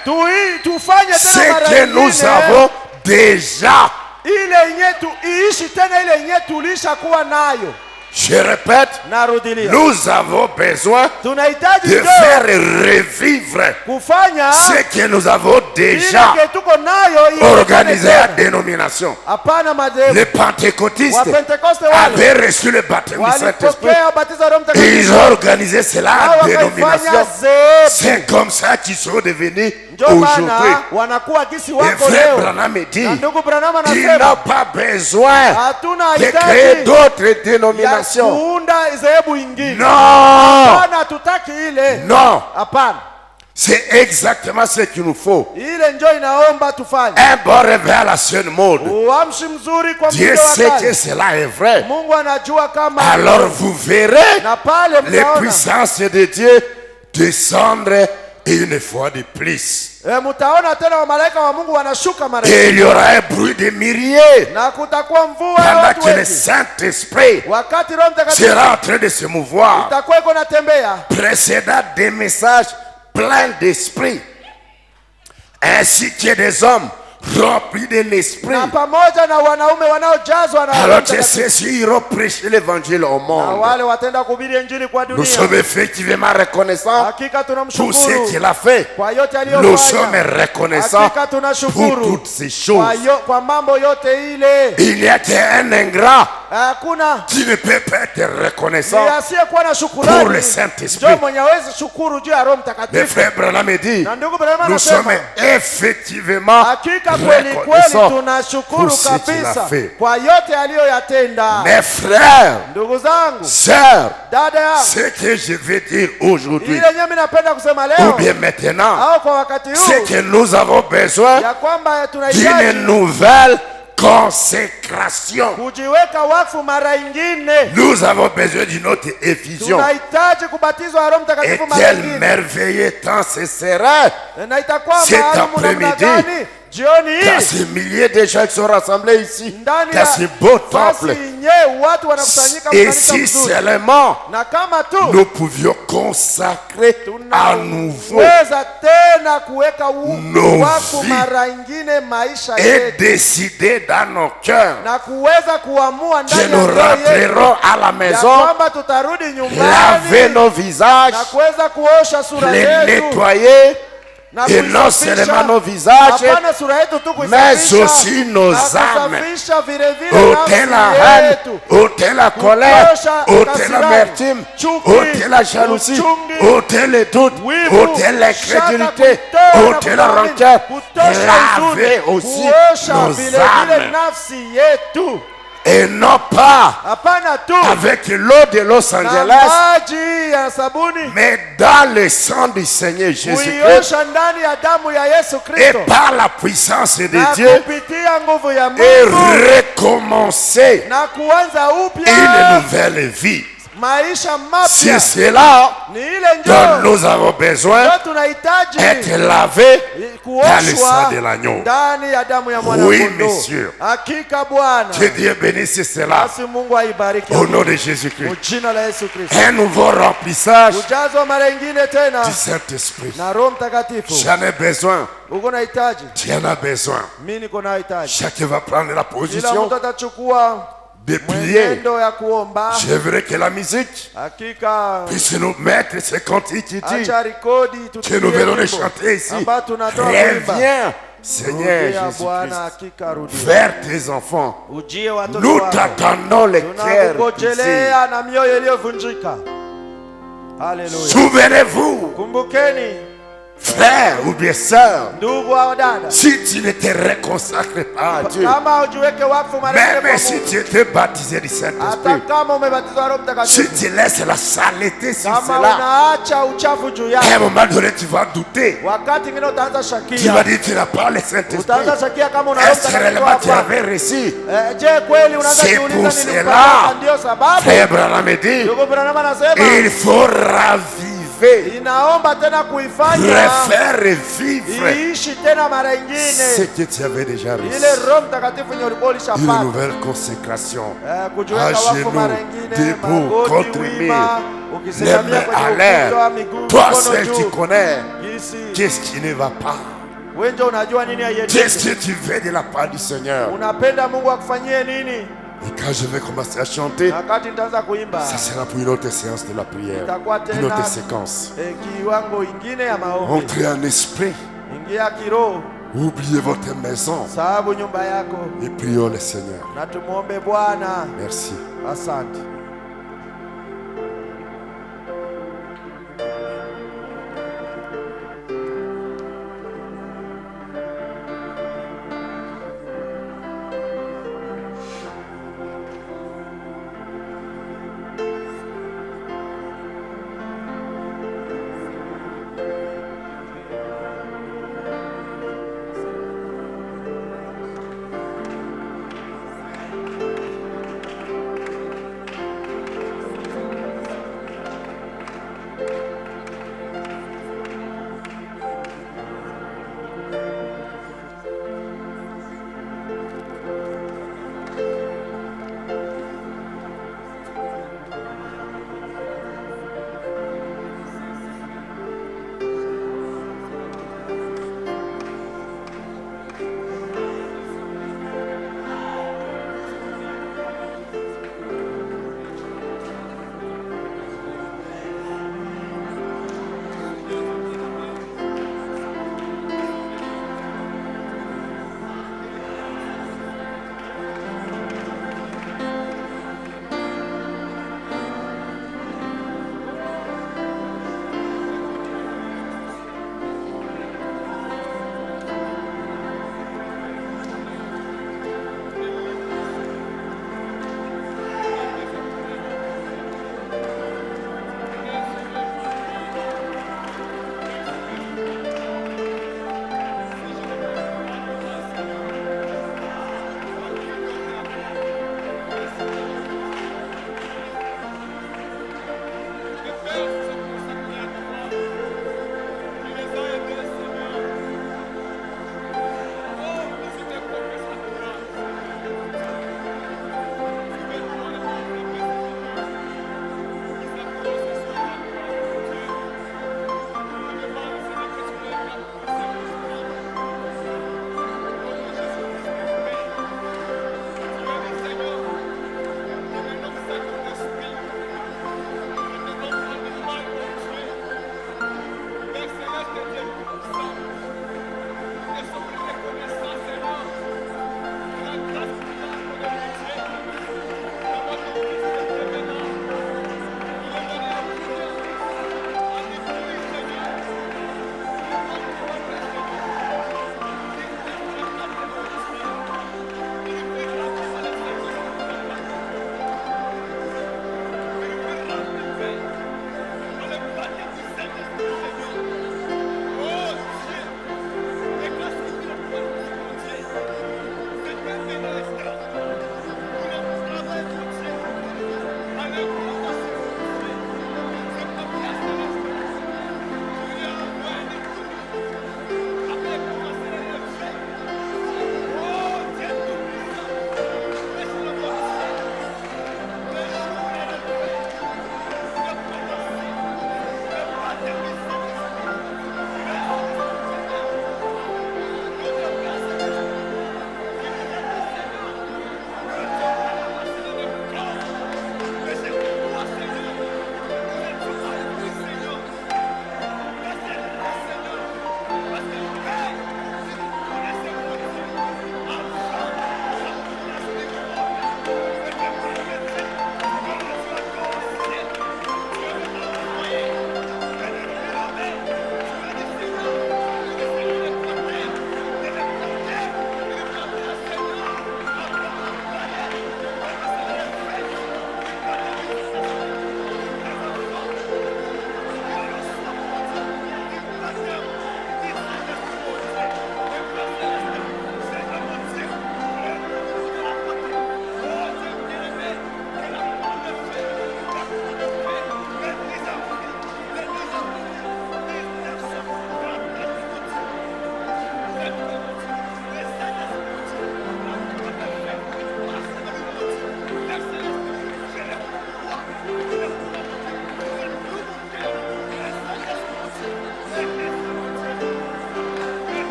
tufanye ce tena mara que nous nyingine avons déjà. ile yenye iishi tena ile yenye tulisha kuwa nayo. Je répète, Narudilia. nous avons besoin Tunahitaji de ndio faire revivre kufanya ce que nous avons déjà ile tuko nayo ile organisé à dénomination. hapana madhehebu. Les pentecôtistes Wa Pentekoste avaient wale reçu le baptême du Saint-Esprit. walipokea ubatizo wa Roho Et ils Mtakatifu. ont organisé cela à Wakaifanya dénomination. zehebu. C'est comme ça qu'ils sont devenus Ndio aujourd'hui. maana wanakuwa gisi Et wako frère leo. Branham dit, Na ndugu Branham il anasema n'a pas besoin hatuna de créer hitaji d'autres ya dénominations. kuunda zehebu ingine. Non, Hapana, hatutaki ile. non, Hapana. c'est exactement ce qu'il nous faut. Ile ndio inaomba tufanye. Un bon réveil à la seule mode. Uamshi mzuri kwa Dieu mtindo wa sait que kale. cela est vrai. Mungu anajua kama Alors vous verrez na pale les mtaona puissances de Dieu descendre une fois de plus. mtaona tena wa malaika wa Mungu wanashuka mara Et il y aura un bruit de myriades na kutakuwa mvua ya pendant watu que le wengi. Saint-Esprit Wakati Roho Mtakatifu sera en train de se mouvoir, itakuwa iko natembea, précédant des messages pleins d'esprit, ainsi que des hommes remplis de l'esprit. na pamoja na wanaume wanaojazwa na Roho Alors que Mtakatifu. ceux-ci iront prêcher l'évangile au Na monde. wale watenda kuhubiri injili kwa Nous dunia. sommes effectivement reconnaissants Hakika pour ce tunamshukuru qu'il a fait. kwa yote Nous sommes aliyofanya. reconnaissants Hakika pour tunashukuru toutes ces choses. kwa mambo yote ile. Il n'y a qu'un ingrat Hakuna qui ne peut pas être reconnaissant. ni asiyekuwa na shukrani. Pour le Saint-Esprit. Ndio mwenye hawezi shukuru juu ya Roho Le Mtakatifu. frère Branham dit, Na ndugu Branham nous anasema, sommes effectivement hakika kweli kweli reconnaissants tunashukuru pour ce qu'il a kabisa fait. kwa yote aliyoyatenda. Mes frères, Ndugu zangu, sœurs, dada yangu, ce que je veux dire aujourd'hui, ile nyemi napenda kusema ou leo bien maintenant, au kwa wakati c'est huu que nous avons besoin ya kwamba d'une tunahitaji nouvelle consécration. kujiweka wakfu mara ingine. Nous avons besoin d'une autre effusion. Tunahitaji kubatizwa Roho Et Mtakatifu mara quel ingine. merveilleux temps ce sera Na itakuwa cet maalum namna après-midi. gani? Jioni dans hii ces milliers de gens qui sont rassemblés ici, ndani dans ya ce beau fasi temple. yenyewe watu wanakusanyika Et mkanisa si mzuri. seulement Na kama tu nous pouvions consacrer à nouveau tunaweza tena kuweka nos wakfu vies mara ingine maisha et yetu décider dans nos cœurs na kuweza kuamua que ndani ya nous ndoa yetu rentrerons à la ya maison, kwamba tutarudi laver nyumbani nos visages, na kuweza kuosha sura les yetu nettoyer, na et non kuisafisha. seulement nos visages, Hapana sura yetu tu mais kuisafisha, aussi nos na âmes. kusafisha vile vile ôter la nafsi haine, yetu. ôter la colère, Kutosha ôter kasirani, l'amertume, chuki, ôter la jalousie, uchungi, ôter les doutes, wivu, ôter l'incrédulité, shaka, ôter la kutoa rancœur, kutosha laver huzuni, aussi kuosha nos vile vile âmes. nafsi yetu. Et non pas Hapana tu avec l'eau de Los na Angeles, maji ya sabuni, mais dans le sang du Seigneur Jésus-Christ kuiosha ndani ya damu ya Yesu et Kristo par la puissance de na Dieu kupitia nguvu ya et Mungu recommencer na kuanza une upya nouvelle vie. maisha C'est mapya. cela Ni ile dont njoo nous avons besoin, ndio tunahitaji être lavés dans le sang kuoshwa de l'agneau. ndani ya damu ya mwana Oui, kondoo. monsieur. Hakika Bwana, Que Dieu bénisse cela basi Mungu aibariki au nom de Jésus-Christ. jina la Yesu Kristo. Un nouveau remplissage Ujazwa mara ingine tena du Saint-Esprit. na Roho Mtakatifu. J'en ai besoin. Uko na hitaji, Tu en as besoin. mimi niko na hitaji. Chacun va prendre la Kila position mtu atachukua de prier. mwenendo ya kuomba. J'aimerais que la musique Hakika puisse nous mettre ce cantique qui dit acha rekodi que nous venons de wimbo chanter ici. ambao tunatoa kuimba. Reviens, Seigneur Rudia Bwana, Jésus-Christ, hakika rudia. vers tes enfants. Ujie watoto Nous wako. t'attendons les cœurs brisés. Tunakugojelea na mioyo iliyovunjika. Haleluya. Souvenez-vous, Kumbukeni Frère ou bien sœur, ndugu au dada, si tu ne te réconsacres pas à Dieu, kama ujiweke wakfu mara nyingi kwa même si Mungu, tu étais baptisé du hata Saint-Esprit, kama umebatizwa Roho si Mtakatifu, tu laisses la saleté sur kama cela, unaacha uchafu juu à un yake, moment donné, tu vas douter. wakati mwingine utaanza Tu vas shakia, dire tu n'as pas le Saint-Esprit. utaanza shakia kama una Roho Est-ce que Mtakatifu réellement tu hapa. avais reçu? Je, kweli unaanza C'est kujiuliza pour nilipata? cela, Ndio sababu Frère Branham dit, ndugu Branham anasema il faut raviver, inaomba tena kuifanya refaire revivre iishi tena mara ce nyingine que tu avais déjà reçu. ile Roho Mtakatifu yenye ulikuwa Une ulishapata. nouvelle consécration. Kujiweka À wakfu genoux, mara nyingine, debout, magoti contre wima, les ukisimamia mains à kwenye l'air. ukuta, miguu Toi mikono seul tu juu. connais Jinsi qu'est-ce qui ne va pas. wewe ndio unajua nini Qu'est-ce haiendeki. que tu veux de la part du Seigneur. Unapenda Mungu akufanyie nini? Et quand je vais commencer à chanter, Na wakati nitaanza kuimba ça sera pour une autre séance de la prière, itakuwa une autre tena séquence. kiwango ingine ya maombi. Entrez en esprit, Ingia kiroho, oubliez votre maison sababu nyumba yako, et prions le Seigneur. na tumuombe Bwana. Merci. Asante.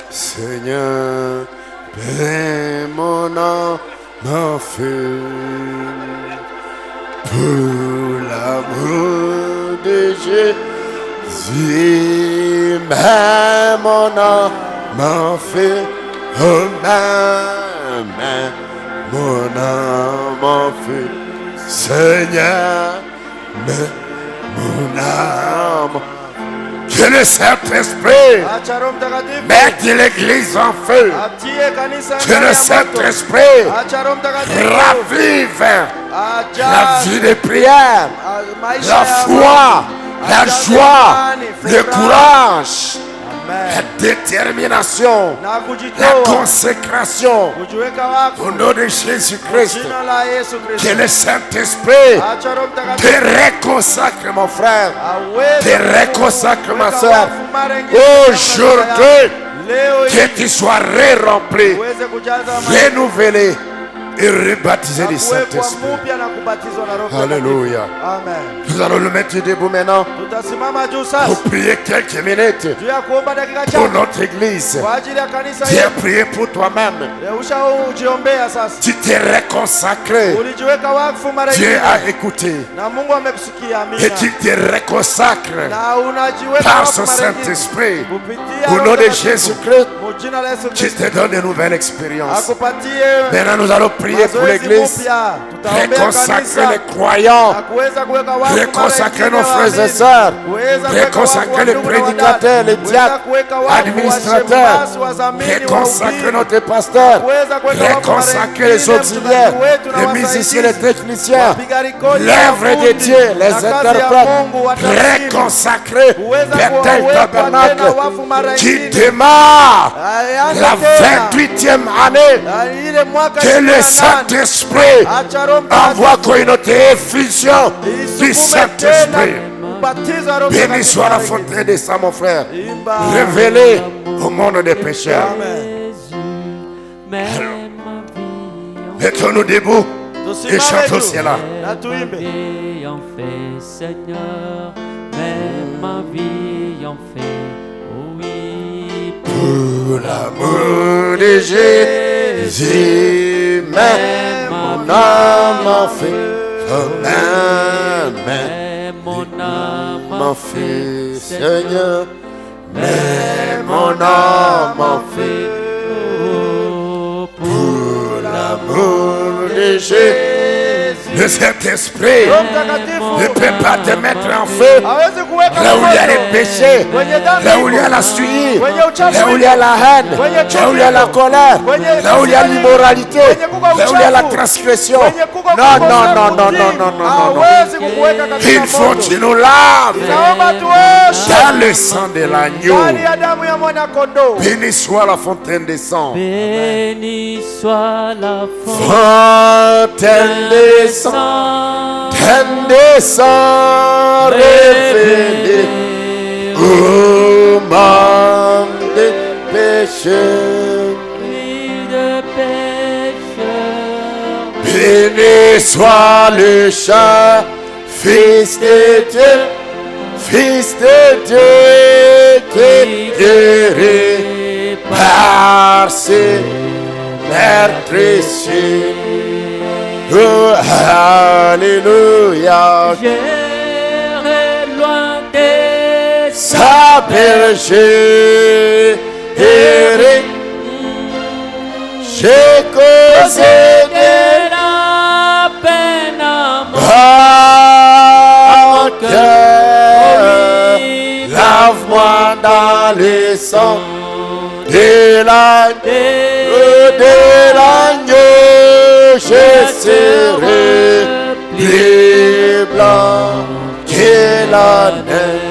Seigneur, paie mon âme en feu. Pour l'amour de Jésus, mets mon âme en feu. Oh, mets mon âme en feu. Seigneur, mets mon âme. Que le Saint-Esprit mette l'église en feu. Que le Saint-Esprit ravive la vie de prière, la foi, la joie, le courage, la détermination, la consécration au nom de Jésus-Christ. Que le Saint-Esprit te réconsacre, mon frère, te réconsacre, ma soeur. Aujourd'hui, que tu sois rempli, renouvelé et rebaptisé du Saint-Esprit. Alléluia. Amen. Nous allons le mettre debout maintenant pour prier quelques minutes pour notre église. Tu as prié pour toi-même. Tu t'es réconsacré. Dieu a écouté. Et tu te réconsacres par son Saint-Esprit. Au nom de Jésus-Christ, tu te donnes une nouvelle expérience. Maintenant, nous allons prier pour l'église. Réconsacrer les croyants. Réconsacrer nos frères et sœurs. Réconsacrer les prédicateurs, les diacres, administrateurs. Réconsacrer notre pasteur. Réconsacrer les auxiliaires, les musiciens, les techniciens. L'œuvre de Dieu, les interprètes. Réconsacrer Bethel Tabernacle qui démarre la 28e année. Que le Saint-Esprit envoie comme une effusion du Saint-Esprit. Béni soit la fontaine de sang, mon frère, révélé au monde des pécheurs. Mettons-nous debout et chantons cela. En fait, Seigneur, mets ma vie en fait, oui. Pour l'amour de Jésus, mets mon âme en feu. Mets mon âme en feu, Seigneur. Mets mon âme en feu. Pour l'amour de Jésus. Le Saint-Esprit ne peut pas te mettre en feu là où il y a les péchés, là où il y a la suie, là où il y a la haine, là où il y a la colère, là où il y a l'immoralité, là où il y a la transgression. Non, non, non, non, non, non, non, non. Il faut que tu nous laves dans le sang de l'agneau. Béni soit la fontaine des sangs. Béni soit la Fontaine des sangs. Fontaine des sangs révélée au monde des péchés. pécheurs. Béni soit le chat, Fils de Dieu, Fils de Dieu, qui guérit par ses meurtrissures. Oh, Alléluia. J'irai loin des Sa bergerie, j'ai causé de la peine à mon mon cœur. Lave-moi dans le sang de l'agneau, je serai plus blanc que la neige.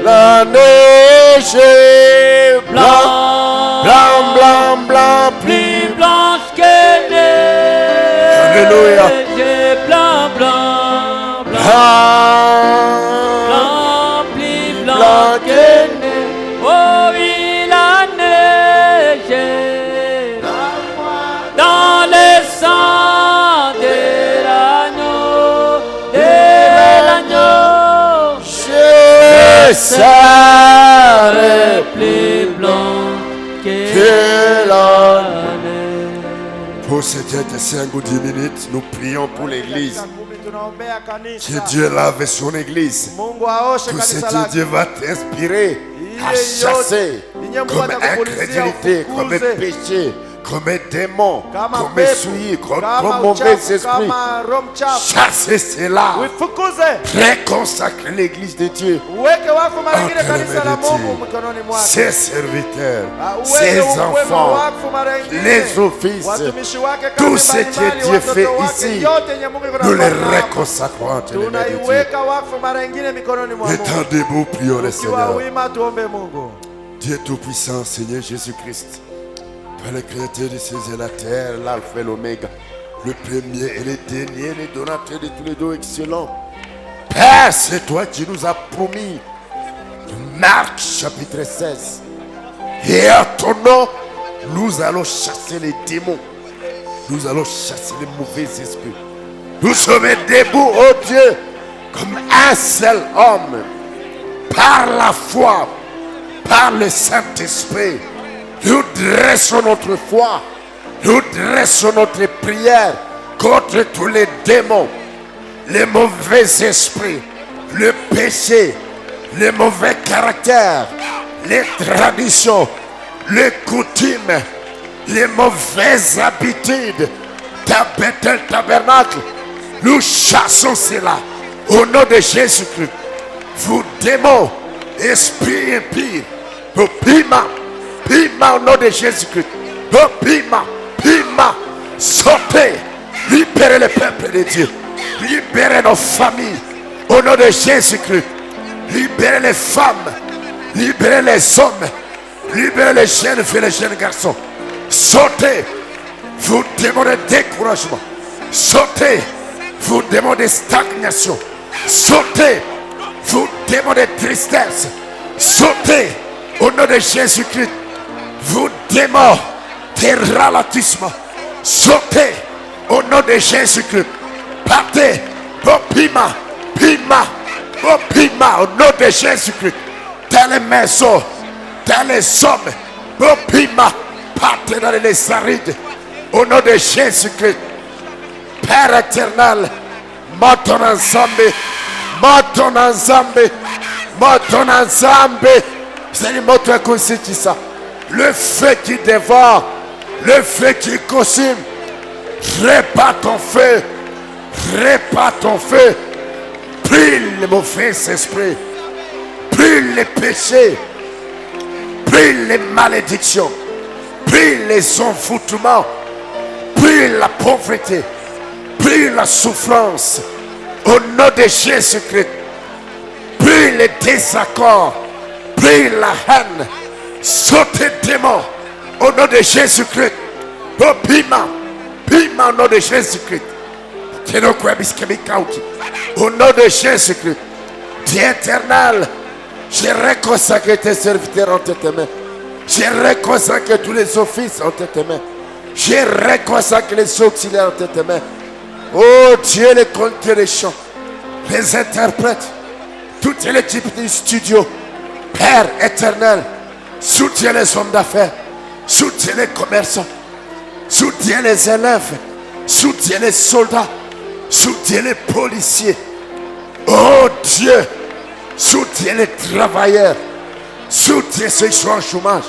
La neige est blanc, blanc, blanc, blanc, plus blanche que neige. Alléluia. Blanc, blanc, blanc, blanc, blanc, plus blanc blanc que que neige. Oh oui, la neige dans le sang de l'agneau, je serai plus blanc que la neige. Pour ces quelques 5 ou 10 minutes, nous prions pour l'église. Tunaombea kanisa. Que Dieu lave son église. Mungu aoshe Tout ce kanisa que lake. Dieu va t'inspirer à Ile chasser yote, Mungu comme atakupulizia incrédulité, comme ufukuze. péché, comme démon, Kama comme pepo, souillure, comme kama mauvais uchafu, esprit. kama roho mchafu. Chassez cela. Uifukuze. Réconsacrer l'église de Dieu. Uweke wakfu mara nyingine Entre kanisa la les Mungu métiers, mikononi mwake. ses serviteurs, Uweke ses ukwema enfants, wakfu mara nyingine. les offices, Watumishi wake tout kazi ce que mbalimbali, Dieu watoto fait wake, ici, yote yenye Mungu iko nous les anafanya hapa. réconsacrons entre les mains de Dieu. Tunaiweka wakfu mara nyingine mikononi mwa Mungu. Étant debout, prions le Tukiwa Seigneur. wima tuombe Mungu. Dieu Tout-Puissant, Seigneur Jésus-Christ, Père le Créateur des cieux et la terre, l'Alpha et l'Oméga, le premier et le dernier, le donateur de tous les dons excellents. Père, c'est toi qui nous as promis, Marc chapitre 16. Et à ton nom, nous allons chasser les démons. Nous allons chasser les mauvais esprits. Nous sommes debout, oh Dieu, comme un seul homme, par la foi, par le Saint-Esprit. Nous dressons notre foi, nous dressons notre prière contre tous les démons, les mauvais esprits, le péché, les mauvais caractères, les traditions, les coutumes, les mauvaises habitudes, tabernacle. Nous chassons cela au nom de Jésus-Christ. Vous démons, esprit impie, pima au nom de Jésus-Christ. Pima, sortez, libérez le peuple de Dieu, libérez nos familles au nom de Jésus-Christ. Libérez les femmes, libérez les hommes, libérez les jeunes filles et les jeunes garçons. Sortez, vous demandez découragement. Sortez, vous demandez stagnation. Sortez, vous demandez tristesse. Sortez, au nom de Jésus-Christ. Vous démons des ralentissement. Sortez, au nom de Jésus-Christ. Partez, pima, au nom de Jésus-Christ. Dans les maisons, dans les hommes, pima, partez dans les arides. Au nom de Jésus-Christ. Père éternel, montons ensemble, c'est le mot qui ça. Le feu qui dévore, le feu qui consume. Répand ton feu, brûle les mauvais esprits, brûle les péchés, brûle les malédictions, brûle les envoûtements, brûle la pauvreté, brûle la souffrance. Au nom de Jésus-Christ, brûle les désaccords, brûle la haine, sautez démons. Au nom de Jésus-Christ, pima au nom de Jésus-Christ. Au nom de Jésus-Christ, Dieu éternel, je réconsacre tes serviteurs entre tes mains. Je reconsacre tous les offices en tes mains. Je reconsacre les auxiliaires en tes mains. Oh Dieu, les conducteurs des chants, les interprètes, toute l'équipe du studio. Père éternel, soutiens les hommes d'affaires, soutiens les commerçants, soutiens les élèves, soutiens les soldats, soutiens les policiers. Oh Dieu, soutiens les travailleurs, soutiens ceux qui sont en chômage.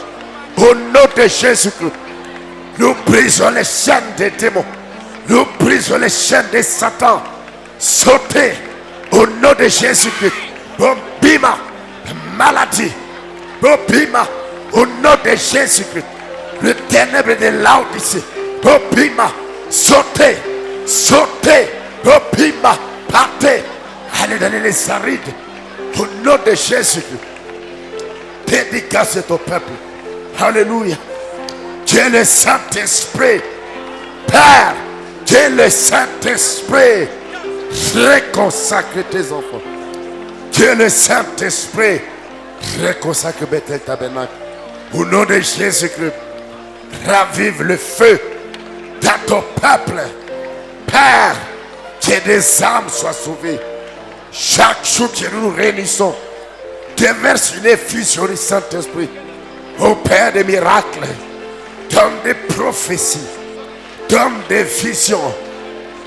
Au nom de Jésus-Christ, nous brisons les chaînes des démons, nous brisons les chaînes de Satan. Sautez au nom de Jésus-Christ. Bon bima, maladie, bon bima, au nom de Jésus-Christ. Le ténèbre de Laodicée, bon bima, sautez, sautez, bon bima, partez. Allez dans les arides. Au nom de Jésus-Christ. Dédicace ton peuple. Alléluia. Dieu le Saint-Esprit. Père, Dieu le Saint-Esprit. Réconsacre tes enfants. Dieu le Saint-Esprit. Réconsacre Bethel Tabernacle. Au nom de Jésus-Christ. Ravive le feu dans ton peuple. Père, que des âmes soient sauvées. Chaque jour que nous nous réunissons, déverse une effusion du Saint-Esprit. Ô Père des miracles, donne des prophéties, donne des visions,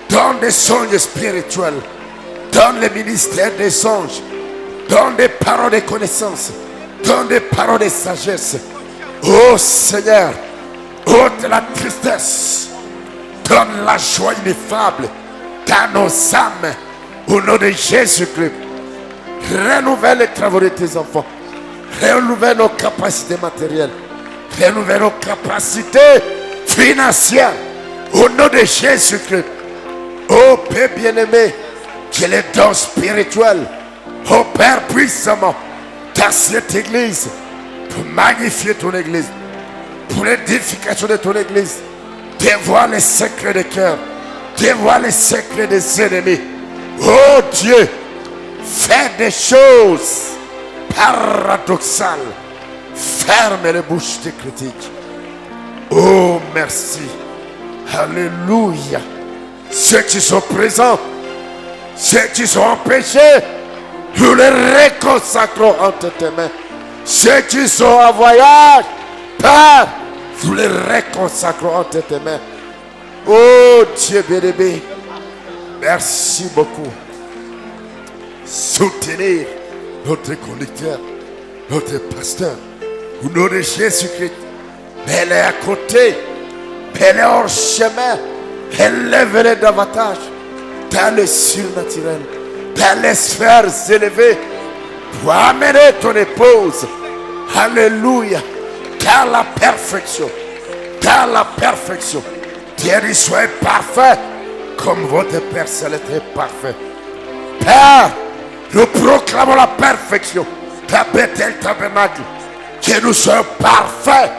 donne des songes spirituels, donne le ministère des anges, donne des paroles de connaissance, donne des paroles de sagesse. Ô Seigneur, ôte la tristesse, donne la joie ineffable dans nos âmes. Au nom de Jésus-Christ, renouvelle les travaux de tes enfants. Renouvelle nos capacités matérielles. Renouvelle nos capacités financières. Au nom de Jésus-Christ. Oh Père bien-aimé, que les dons spirituels opèrent puissamment dans cette église pour magnifier ton église, pour l'édification de ton église. Dévoile les secrets des cœurs. Dévoile les secrets des ennemis. Oh Dieu, fais des choses paradoxales. Ferme les bouches des critiques. Oh merci. Alléluia. Ceux qui sont présents, ceux qui sont empêchés, nous les réconsacrons entre tes mains. Ceux qui sont en voyage, Père, nous les réconsacrons entre tes mains. Oh Dieu béni. Merci beaucoup. Soutenir notre conducteur, notre pasteur, au nom de Jésus-Christ. Elle est à côté, elle est hors chemin. Élève-les davantage dans le surnaturel, dans les sphères élevées, pour amener ton épouse. Alléluia. Dans la perfection. Dans la perfection. Dieu dit soyez parfait. Comme votre Père Céleste est parfait. Père, nous proclamons la perfection dans Bethel Tabernacle. Que nous soyons parfaits,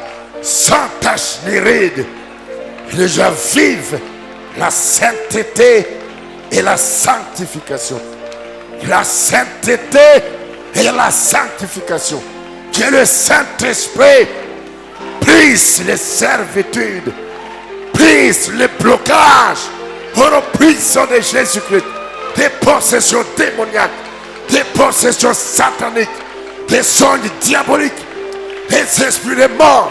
sans tache ni ride. Que les gens vivent la sainteté et la sanctification. La sainteté et la sanctification. Que le Saint-Esprit brise les servitudes, brise les blocages. Au nom puissant de Jésus-Christ, des possessions démoniaques, des possessions sataniques, des songes diaboliques, des esprits de mort,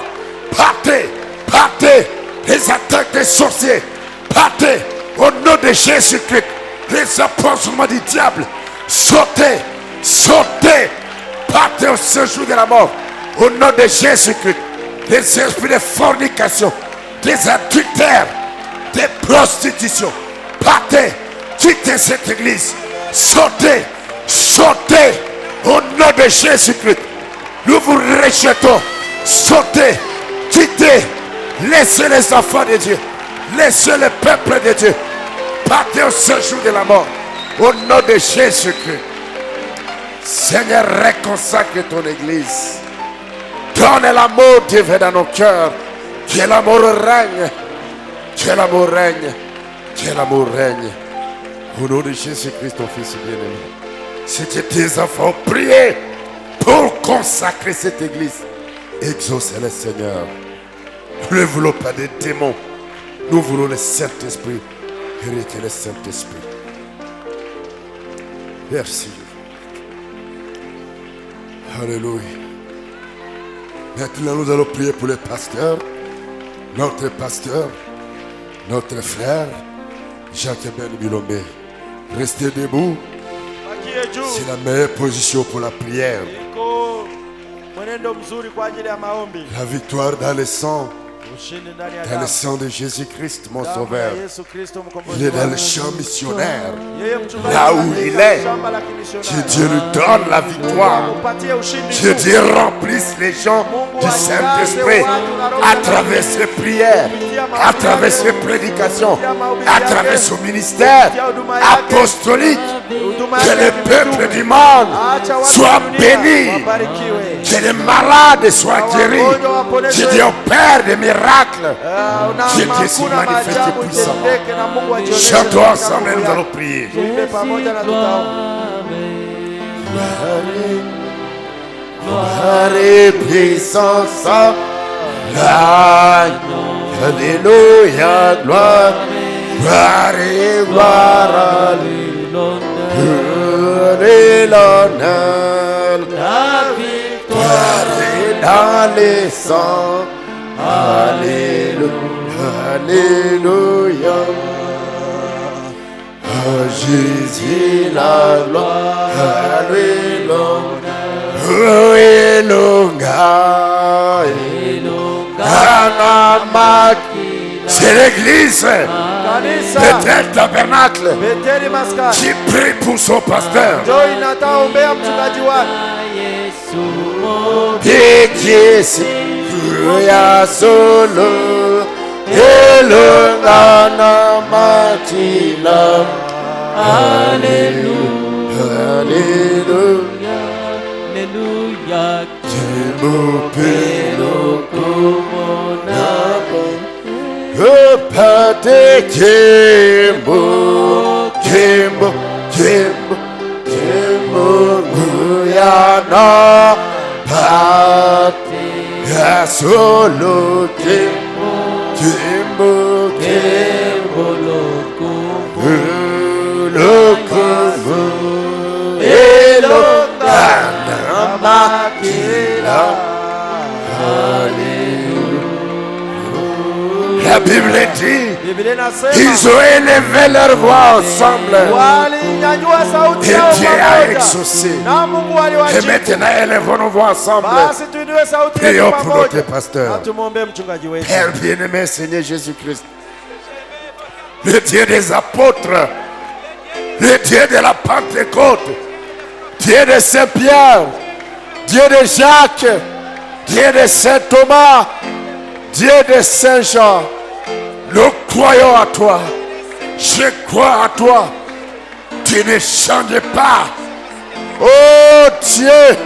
partez, partez, les attaques des sorciers, partez, au nom de Jésus-Christ, les apostles du diable, sautez, sautez, partez au séjour de la mort, au nom de Jésus-Christ, les esprits de fornication, des adultères, des prostitutions, partez, quittez cette église, sautez, sautez, au nom de Jésus-Christ, nous vous rejetons, sautez, quittez, laissez les enfants de Dieu, laissez le peuple de Dieu, partez au séjour de la mort, au nom de Jésus-Christ. Seigneur, réconsacre ton église, donne l'amour Dieu dans nos cœurs, que l'amour règne. Que l'amour règne, que l'amour règne. Au nom de Jésus-Christ, ton Fils bien-aimé. C'est que tes enfants prient pour consacrer cette église. Exaucez-les, Seigneur. Nous ne voulons pas des démons. Nous voulons le Saint-Esprit. Héritez le Saint-Esprit. Merci. Alléluia. Maintenant, nous allons prier pour les pasteurs. Notre pasteur, notre frère, Jacques Ben Bilombe. Restez debout. C'est la meilleure position pour la prière. La victoire dans le sang. Dans le sang de Jésus-Christ, mon sauveur. Il est dans le champ missionnaire. Là où il est. Que Dieu lui donne la victoire. Que Dieu remplisse les gens du Saint-Esprit à travers ses prières, à travers ses prédications, à travers son ministère apostolique. Que le peuple du monde soit béni. Que les malades soient guéris. Que Dieu opère des miracles. Que Dieu s'y manifeste puissamment. Chantons ensemble et nous allons prier. Gloire et puissance. Alléluia, gloire. Gloire et gloire. Et l'honneur. La victoire est dans les sangs. Alléluia, alléluia. Oh Jésus la gloire, alléluia. C'est l'église, Bethel Tabernacle, qui prie pour son pasteur. Et qui est ya solo elongana matila. Alléluia, alléluia, alléluia. Kemopelo komonabo opate kembo kembo kembo kembo guyana pate. Solo Kimbo, Kimbo, Kimbo, Loco, Elo, Makila. La Bible dit, ils ont élevé leur voix ensemble. Et Dieu a exaucé. Et maintenant, élevons nos voix ensemble. Prions pour notre pasteur. Père bien-aimé, Seigneur Jésus-Christ, le Dieu des apôtres, le Dieu de la Pentecôte, Dieu de Saint-Pierre, Dieu de Jacques, Dieu de Saint-Thomas, Dieu de Saint-Jean, nous croyons à toi. Je crois à toi. Tu ne changes pas. Oh Dieu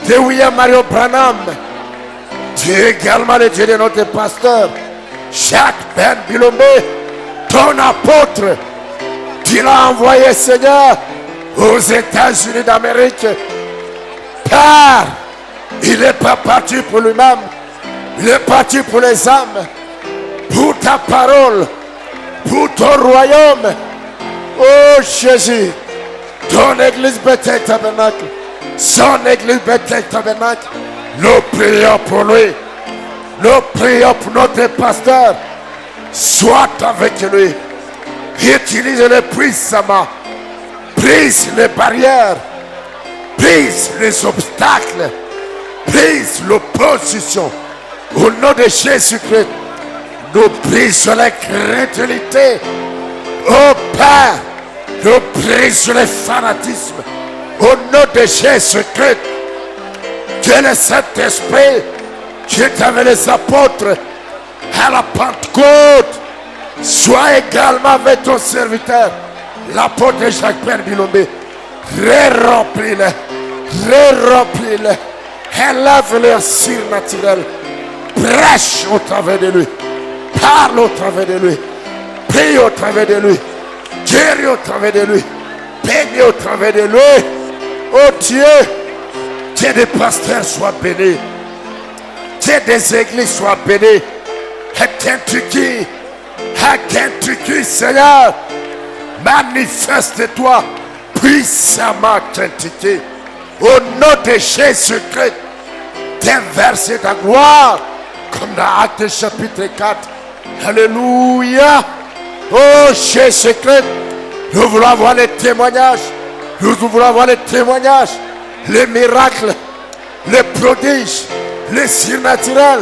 de William Mario Branham, tu es également le Dieu de notre pasteur Jacques Ben Bilombe, ton apôtre. Tu l'as envoyé, Seigneur, aux États-Unis d'Amérique. Car il n'est pas parti pour lui-même. Il est parti pour les âmes, pour ta parole, pour ton royaume. Oh Jésus, ton église Bethel Tabernacle, son église Bethel Tabernacle, nous prions pour lui. Nous prions pour notre pasteur. Sois avec lui. Utilise-le puissamment. Brise les barrières. Brise les obstacles. Brise l'opposition. Au nom de Jésus-Christ, nous brisons la crédulité. Oh Père, nous brisons le fanatisme. Au nom de Jésus-Christ, que le Saint-Esprit qui est avec les apôtres à la Pentecôte soit également avec ton serviteur, l'apôtre Jacques Ben Bilombe. Remplis-le, remplis-le, élève-le en surnaturel. Prêche au travers de lui. Parle au travers de lui. Prie au travers de lui. Guéris au travers de lui. Bénis au travers de lui. Oh Dieu, que des pasteurs soient bénis. Que des églises soient bénies. À Kentucky, Seigneur, manifeste-toi puissamment, Kentucky. Au nom de Jésus-Christ, déverser ta gloire, comme dans Actes chapitre 4. Alléluia. Oh Jésus-Christ, nous voulons voir les témoignages. Nous voulons voir les témoignages, les miracles, les prodiges, les surnaturels,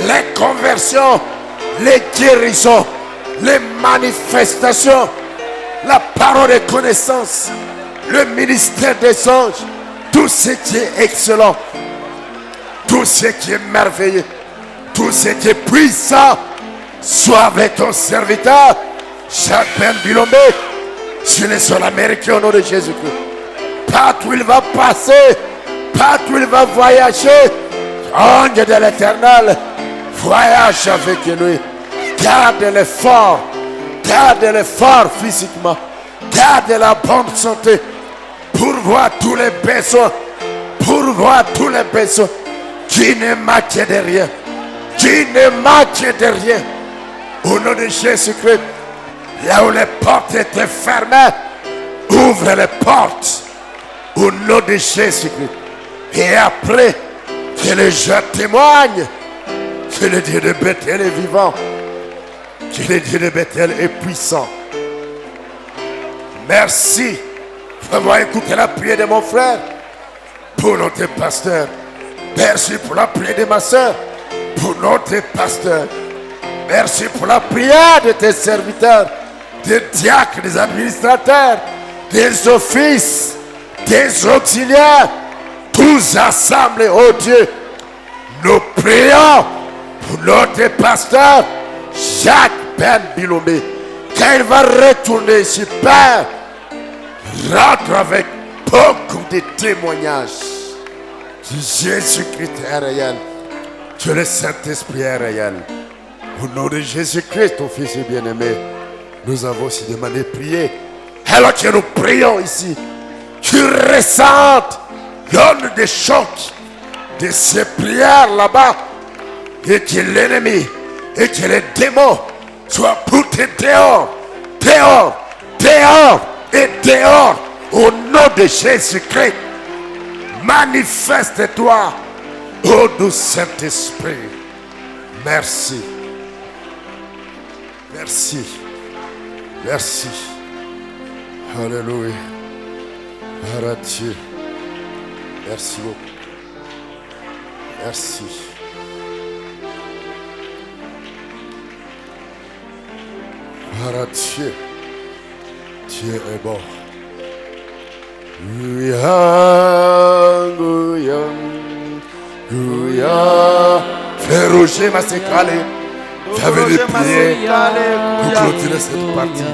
les conversions, les guérisons, les manifestations, la parole de connaissance, le ministère des anges, tout ce qui est excellent, tout ce qui est merveilleux, tout ce qui est puissant, soit avec ton serviteur, Jacques Bilombe, sur les sols américains au nom de Jésus-Christ. Partout où il va passer, partout où il va voyager, ange de l'Éternel, voyage avec lui. Garde-le fort physiquement, garde la bonne santé, pourvois tous les besoins, qui ne manque de rien, au nom de Jésus-Christ. Là où les portes étaient fermées, ouvre les portes au nom de Jésus-Christ. Et après que les gens témoignent que le Dieu de Bethel est vivant, que le Dieu de Bethel est puissant. Merci d'avoir écouté la prière de mon frère pour notre pasteur. Merci pour la prière de ma soeur pour notre pasteur. Merci pour la prière de tes serviteurs, des diacres, des administrateurs, des offices, des auxiliaires, tous assemblés, oh Dieu. Nous prions pour notre pasteur Jacques Ben Bilombe, quand il va retourner ici, Père, rentre avec beaucoup de témoignages que Jésus-Christ est réel, que le Saint-Esprit est réel. Au nom de Jésus-Christ, ton Fils est bien-aimé, nous avons aussi demandé de prier. Alors que nous prions ici, tu ressentes l'onde de choc de ces prières là-bas, et que l'ennemi et que les démons soient poussés dehors, et dehors, au nom de Jésus-Christ. Manifeste-toi, ô doux Saint-Esprit. Merci. Alléluia. Dieu. Merci beaucoup. Merci. Dieu. Dieu est bon. Frère Roger Massékale, j'avais des prières pour clôturer cette partie.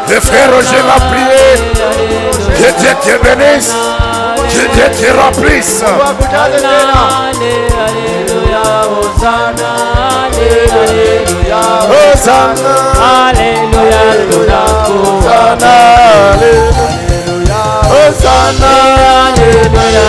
Le frère Roger m'a prié. Que Dieu te bénisse. Que Dieu te remplisse. Hosanna. Alléluia. Hosanna. Hosanna. Alléluia,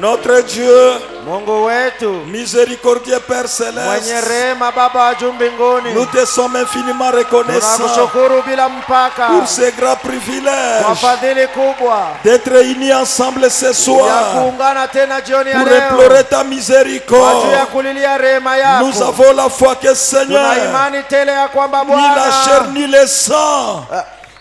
Notre Dieu, Mungu wetu, miséricordieux Père Céleste, mwenye rehema, Baba wa juu mbinguni, nous te sommes infiniment reconnaissants tunakushukuru bila mpaka pour ce grand privilège kwa fadhili kubwa d'être réunis ensemble ce ya soir kuungana tena jioni ya pour leo implorer ta kwa ajili miséricorde. ya kulilia rehema yako. Nous avons la foi que Seigneur, Tuna imani tele ya kwamba ni la chair Bwana, ni le sang,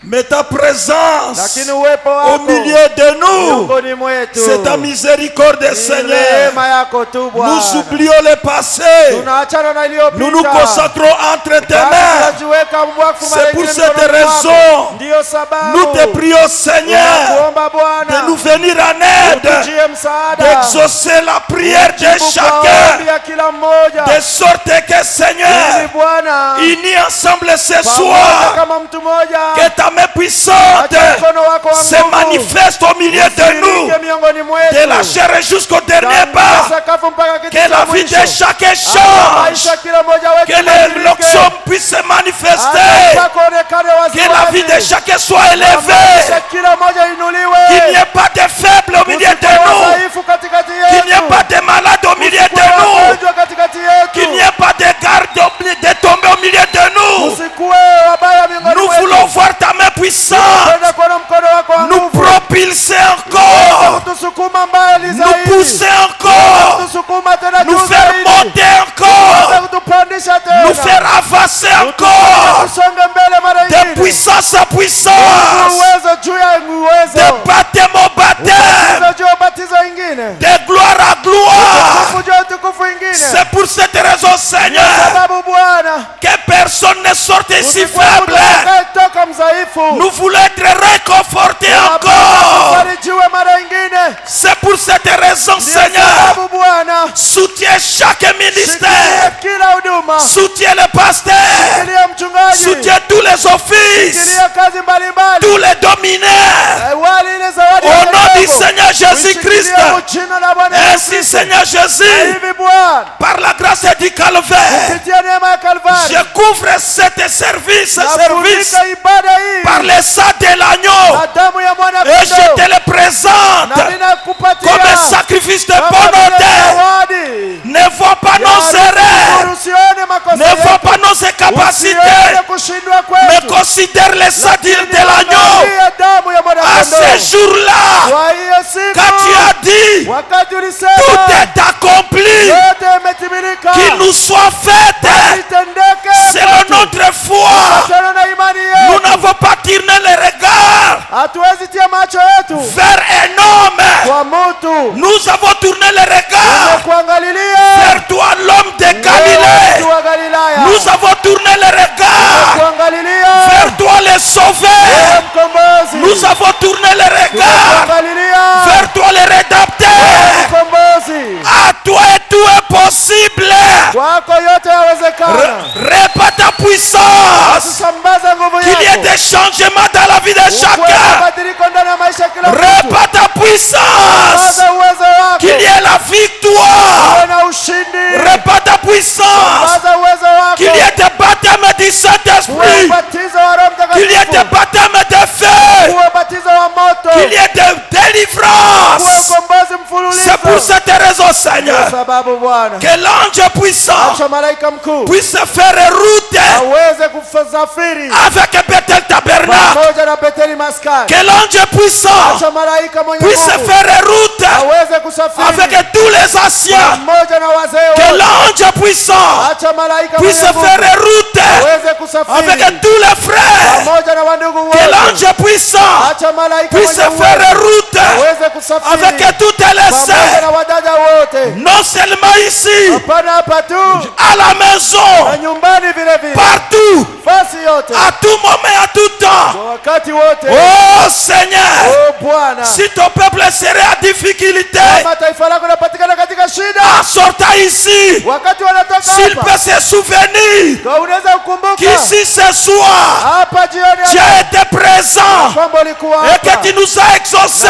mais ta présence lakini uwepo au wako milieu de nous, miongoni mwetu c'est ta miséricorde ni Seigneur. rehema yako tu Bwana. Nous oublions le passé, Tunaachana na iliyopita. nous nous consacrons entre tes mains. Tunajiweka wakfu mara C'est pour nyingine cette mikononi mwako. raison, Ndiyo sababu nous te prions Seigneur tunakuomba Bwana de nous venir en aide, utujie msaada, d'exaucer la prière de ujibu kwa chacun, ombi ya kila mmoja, de sorte que ili Seigneur, Bwana unis ensemble ce pamoja soir, kama mtu mmoja, que ta main puissante acha mkono wako wa se nguvu manifeste au milieu de nous, usiingie miongoni mwetu, de la chair jusqu'au dernier tangu pas, sakafu mpaka kiti que cha la vie de mwisho. chacun Acha change, maisha kila mmoja wetu que yabadilike. l'onction puisse se manifester, Acha kuonekane wazi que la vie de wazi. chacun soit élevée, Maisha kila mmoja inuliwe. qu'il n'y ait pas de faibles au milieu de Usikuwe nous, wadhaifu katikati qu'il n'y ait yetu. pas de malades au milieu de Usikuwe nous, wagonjwa katikati qu'il n'y yetu. ait pas de gardes de tomber au milieu de nous. Usikuwe wabaya miongoni Nous mwetu. voulons voir ta main puissante Tunapenda kuona mkono wako wa nous nguvu. propulser encore, Kutusukuma mbali nous zaidi. pousser encore, Kutusukuma tena nous juu faire zaidi. monter Kuweza encore, kutupandisha tena. nous faire avancer Kutufanya encore, tusonge mbele mara de nyingine. puissance à puissance, Uwezo juu ya uwezo. de baptême au baptême, Ubatizo juu ya ubatizo ingine. de gloire à gloire. Utukufu juu ya utukufu ingine. C'est pour cette raison, Seigneur, Sababu Bwana, que personne ne sorte ici usikuwe mtu faible. atakayetoka mdhaifu. Nous voulons être réconfortés encore. Farijiwe mara ingine. C'est pour cette raison, Ndiyo Seigneur, sababu Bwana, soutiens chaque shikilia ministère, kila huduma. soutiens le pasteur, Shikilia mchungaji. soutiens tous les offices, Shikilia kazi mbalimbali. tous les dominaires. Wali ile zawadi Au ya nom du Mungu. Seigneur Jésus-Christ. Ushikilie kwa jina la Bwana Yesu Ainsi, Kristo. Seigneur Na Jésus, hivi Bwana, par la grâce du calvaire, kupitia neema ya Kalvari, je couvre cet service nafunika ibada hii par le sang de l'agneau na damu ya mwana et je kondoo. te le présente Na ninakupatia comme un sacrifice de kama bonne vile odeur. zawadi. Ne vois pas nos erreurs, Usione makosa ne vois yetu. pas nos incapacités, Usione kushindwa mais kwetu. considère le sang de l'agneau. Angalia damu ya mwana À kondoo. ce jour-là, Kwa hiyo siku, quand tu as dit wakati ulisema tout est accompli, yote imetimilika, qu'il nous soit fait itendeke selon notre foi. kufuatana na imani Nous yetu. n'avons pas tourné le regard Hatuwezi tia macho yetu vers un homme. kwa mtu. Nous avons tourné le regard Kuangalilia vers toi, l'homme de Galilée. wa Galilaya. Nous avons tourné le regard Kuangalilia vers toi, le Sauveur. mkombozi. Nous avons tourné le regard Kuangalilia vers toi, le Rédempteur. mkombozi. À toi et tout est possible. Kwako yote yawezekana. Répand ta puissance. Tusambaza nguvu Qu'il y ait yako. des changements dans la vie de Ukuwe na chacun. mabadiliko ndani ya maisha ya kila mtu. Répand ta puissance. Sambaza uwezo wako. Qu'il y ait la victoire. Uwe na ushindi. Répand ta puissance. Sambaza uwezo wako. Qu'il y ait des baptêmes du Uwe Saint-Esprit. ubatizo wa Roho Qu'il y ait Mtakatifu. des baptêmes de feu. Uwe ubatizo wa moto. Qu'il y ait des Uwe délivrances. ukombozi mfululizo. C'est pour cette raison, Kwa Seigneur, sababu Bwana, que l'ange puissant acha malaika mkuu puisse faire route aweze kusafiri avec Bethel Tabernacle. pamoja na Beteli maskani. Que l'ange puissant Acha malaika mwenye puisse nguvu faire route aweze kusafiri avec tous les anciens. pamoja na wazee Que wote. l'ange puissant Acha malaika puisse mwenye nguvu faire route aweze kusafiri avec tous les frères. pamoja na wandugu Que wote. l'ange puissant Acha malaika puisse mwenye nguvu faire route aweze kusafiri avec toutes les pamoja sœurs. na wadada wote. Non seulement ici, Hapana hapa tu, à la maison, na nyumbani vile vile, partout, fasi yote, à tout moment, à tout temps. kwa wakati wote. Oh Seigneur, Oh Bwana, si ton peuple serait en difficulté, kama taifa lako linapatikana katika shida, en sortant ici, wakati wanatoka s'il hapa, peut se souvenir kwa unaweza kukumbuka qu'ici ce soir, hapa jioni tu hapa as été présent et que tu nous as exaucés.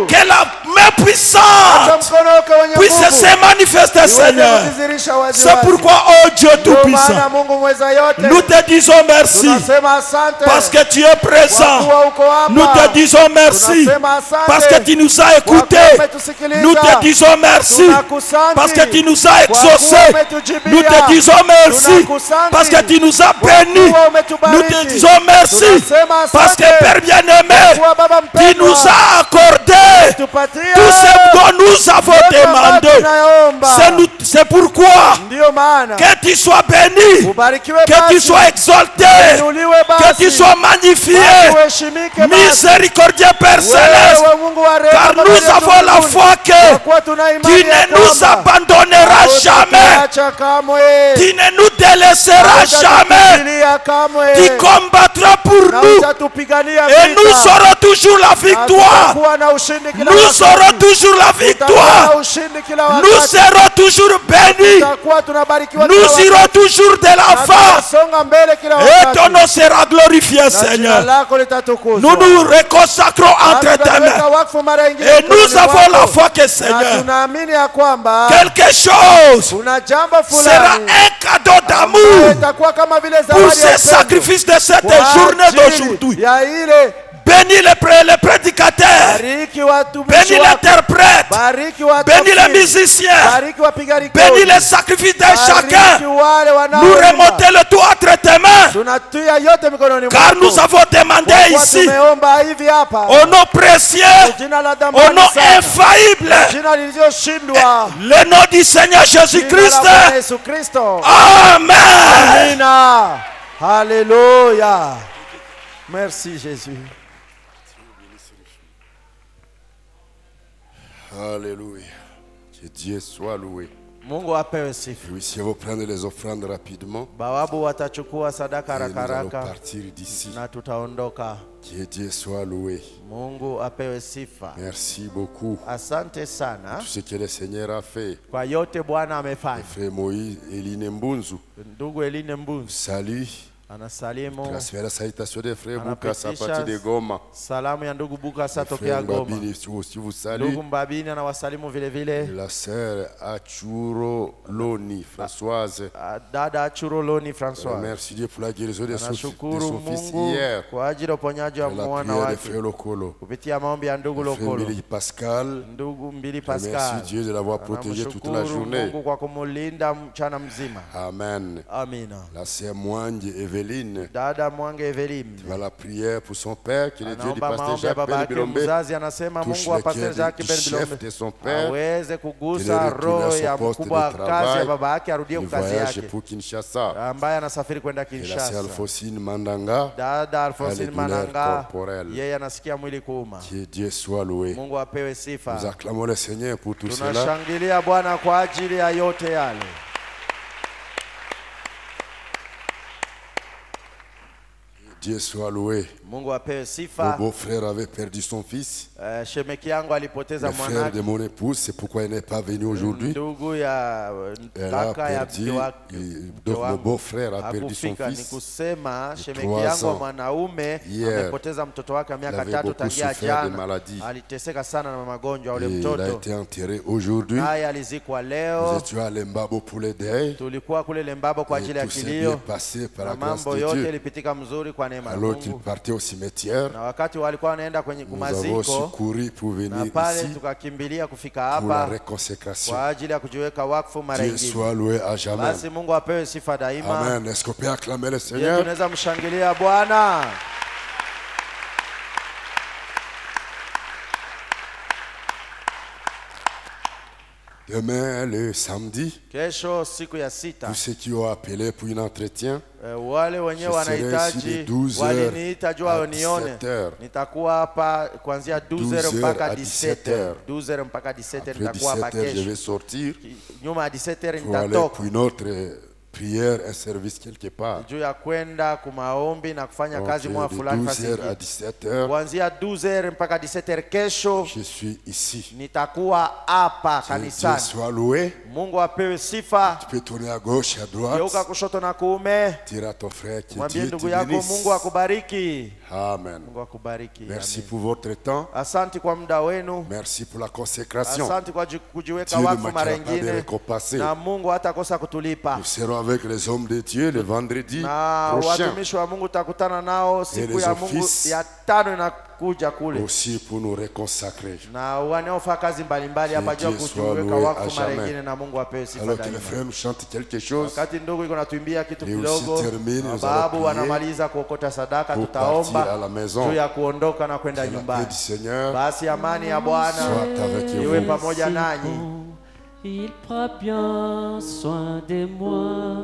Que la main puissante puisse se manifester, Seigneur. C'est pourquoi, oh Dieu Tout-Puissant, nous te disons merci parce que tu es présent. Nous te disons merci parce que tu nous as écoutés. Nous te disons merci parce que tu nous as exaucés. Nous te disons merci parce que tu nous as bénis. Nous te disons merci parce que Père bien-aimé, tu nous as accordé tout ce dont nous avons demandé. C'est pourquoi que tu sois béni, que tu sois exalté, que tu sois magnifié, miséricordieux Père Céleste, car nous avons la foi que tu ne nous abandonneras jamais, tu ne nous délaisseras jamais, tu combattras pour nous et nous aurons toujours la victoire. Nous aurons toujours la victoire. Nous serons toujours bénis. Nous irons toujours de l'avant. Et ton nom sera glorifié, Seigneur. Nous nous reconsacrons entre tes mains. Et nous avons la foi que, Seigneur, quelque chose sera un cadeau d'amour pour ce sacrifice de cette journée d'aujourd'hui. Bénis les prédicateurs, bénis l'interprète, bénis les musiciens, bénis les sacrifices de chacun. Nous remontons le tout entre tes mains, car nous avons demandé ici, au nom précieux, au nom infaillible, le nom du Seigneur Jésus-Christ. Amen. Alléluia. Merci Jésus. Alléluia. Que Dieu soit loué. Mungu apewe sifa. Oui, si vous prenez les offrandes rapidement, bawabu watachukua sadaka et nous allons haraka partir d'ici. na tutaondoka. Que Dieu soit loué. Mungu apewe sifa. Merci beaucoup. Asante sana Tout ce que le Seigneur a fait. kwa yote Bwana amefanya. Frère Moïse Eline Mbunzu. Ndugu Eline Mbunzu Salut. anasalimu. Transfère la salutation des frères Bukasa parti de Goma. Salamu ya ndugu Bukasa tokea Goma. Mbabini aussi vous salue. Ndugu Mbabini anawasalimu vile vile. La sœur Achuro Loni Françoise. Dada Achuro Loni Françoise. Merci Dieu pour la guérison de son fils Mungu hier. kwa ajili ya uponyaji wa mwana La wake frère Lokolo. kupitia maombi ya ndugu Lokolo. Mbili Pascal. Ndugu Mbili Pascal. Merci Dieu de l'avoir protégé toute la journée. Mungu kwa kumulinda mchana mzima. Amen. Amina. La sœur Mwangi Evelyne. Dada Mwange Eveline. Va la prière pour son père, que le Dieu du Anaomba pasteur maombi ya Jacques baba Ben yake Bilombe mzazi, anasema touche Mungu wa le pasteur cœur Jacques du Ben chef Bilombe de son père, aweze qu'il kugusa retourne roho à son ya poste mkubwa wa de kazi ya travail, baba yake, arudie il kazi voyage yake, pour Kinshasa. ambaye anasafiri kwenda Et la sœur Kinshasa. Alphonsine Mandanga, Dada Alphonsine douleurs Mananga corporelles. yeye anasikia mwili kuuma. Que Dieu soit loué. Mungu apewe Nous sifa. acclamons le Seigneur pour tout cela. Tunashangilia Bwana kwa ajili ya yote yale. Dieu soit loué. Mungu apewe Mon sifa. beau-frère avait perdu son fils. Shemeki yangu alipoteza Le frère mwanake. de mon épouse, c'est pourquoi il n'est pas venu aujourd'hui. Ndugu ya Elle a kaka ya perdu, mke donc mon wangu beau-frère a perdu son hakufika. Ni fils. kusema shemeki 3 yangu ans. mwanaume Hier, amepoteza mtoto wake wa il miaka avait 3 beaucoup tangia souffert de jana. maladie. Aliteseka sana na magonjwa ule Et il a mtoto. été enterré aujourd'hui. Naye alizikwa Nous leo. étions à Lembabo pour les deuils. Tulikuwa kule Lembabo kwa Et ajili ya tout s'est bien kilio, passé par na la grâce mambo de yote Dieu. ilipitika mzuri kwa neema ya Alors qu'il Mungu. partait au cimetière, Na wakati walikuwa wanaenda kwenye nous avons kumaziko, secouru pour na venir pale ici tukakimbilia kufika pour la hapa réconsécration. kwa ajili ya kujiweka wakfu mara Dieu nyingine. soit loué à jamais. Basi Mungu apewe sifa daima. Amen. Est-ce qu'on peut acclamer le Je Seigneur? tunaweza mshangilia Bwana. Demain, le samedi, Kesho siku ya sita, tous ceux qui ont appelé pour un entretien, wale wenyewe Je serai ici de wanahitaji 12 waliniita jua à wanione. 17 heures. Nitakuwa hapa kuanzia 12 12 mpaka à 17 12 mpaka 17 après nitakuwa hapa 17 heures, je kesho. vais sortir Nyuma ya 17 pour aller nitatoka pour une autre prière, un service quelque part. juu ya kwenda kumaombi na kufanya kazi mwa De fulani 12h à 17h, kuanzia 12h mpaka 17h kesho je suis ici. nitakuwa hapa Que Dieu kanisani. soit loué. Mungu apewe sifa. Tu peux tourner à gauche, à Geuka droite. kushoto na kuume. Dire à ton frère que Mwambie Dieu ndugu te yako bénisse. Mungu akubariki. Amen. Mungu akubariki. Merci Amen. pour votre temps. Asante kwa muda wenu. Merci pour la consécration. Asante kwa kujiweka Dieu ne wakfu mara manquera pas de nyingine, récompenser. na Mungu hatakosa kutulipa. Nous serons avec les hommes de Dieu le vendredi Na prochain. watumishi wa Mungu tutakutana nao siku les ya Mungu offices. ya 5 inakuja kule, Aussi pour nous réconsacrer. na wanaofanya kazi mbalimbali hapa juu ya Dieu soit kutuweka loué wakfu à mara jamais. nyingine, na Mungu apewe sifa Alors que le daima. frère nous chante quelque chose, Wakati ndugu iko natuimbia kitu Et aussi kidogo, termine, nous babu allons prier wanamaliza kuokota sadaka, pour partir à tutaomba la maison. juu ya kuondoka na kwenda Que la paix nyumbani. du Seigneur Basi amani ya Bwana soit avec iwe vous. pamoja nanyi. Il prend bien soin de moi.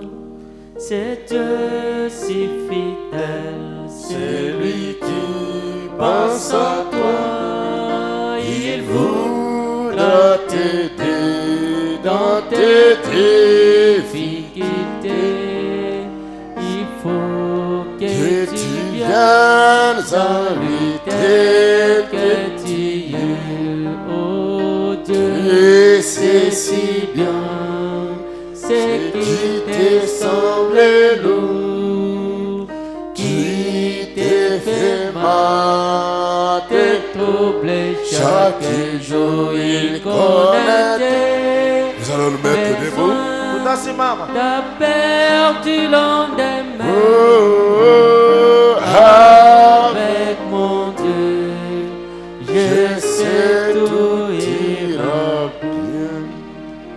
C'est Dieu si fidèle, c'est lui qui pense à toi. Il voudra t'aider dans tes difficultés. Il faut que tu viennes à lui tel que tu es, oh Dieu. Et c'est si bien, c'est qui te semble lourd, qui te fait mal, te trouble chaque jour, il connaît. Nous allons nous mettre debout. Tutasimama. Ta perdu lendemain avec mon Dieu, je sais tout ira bien.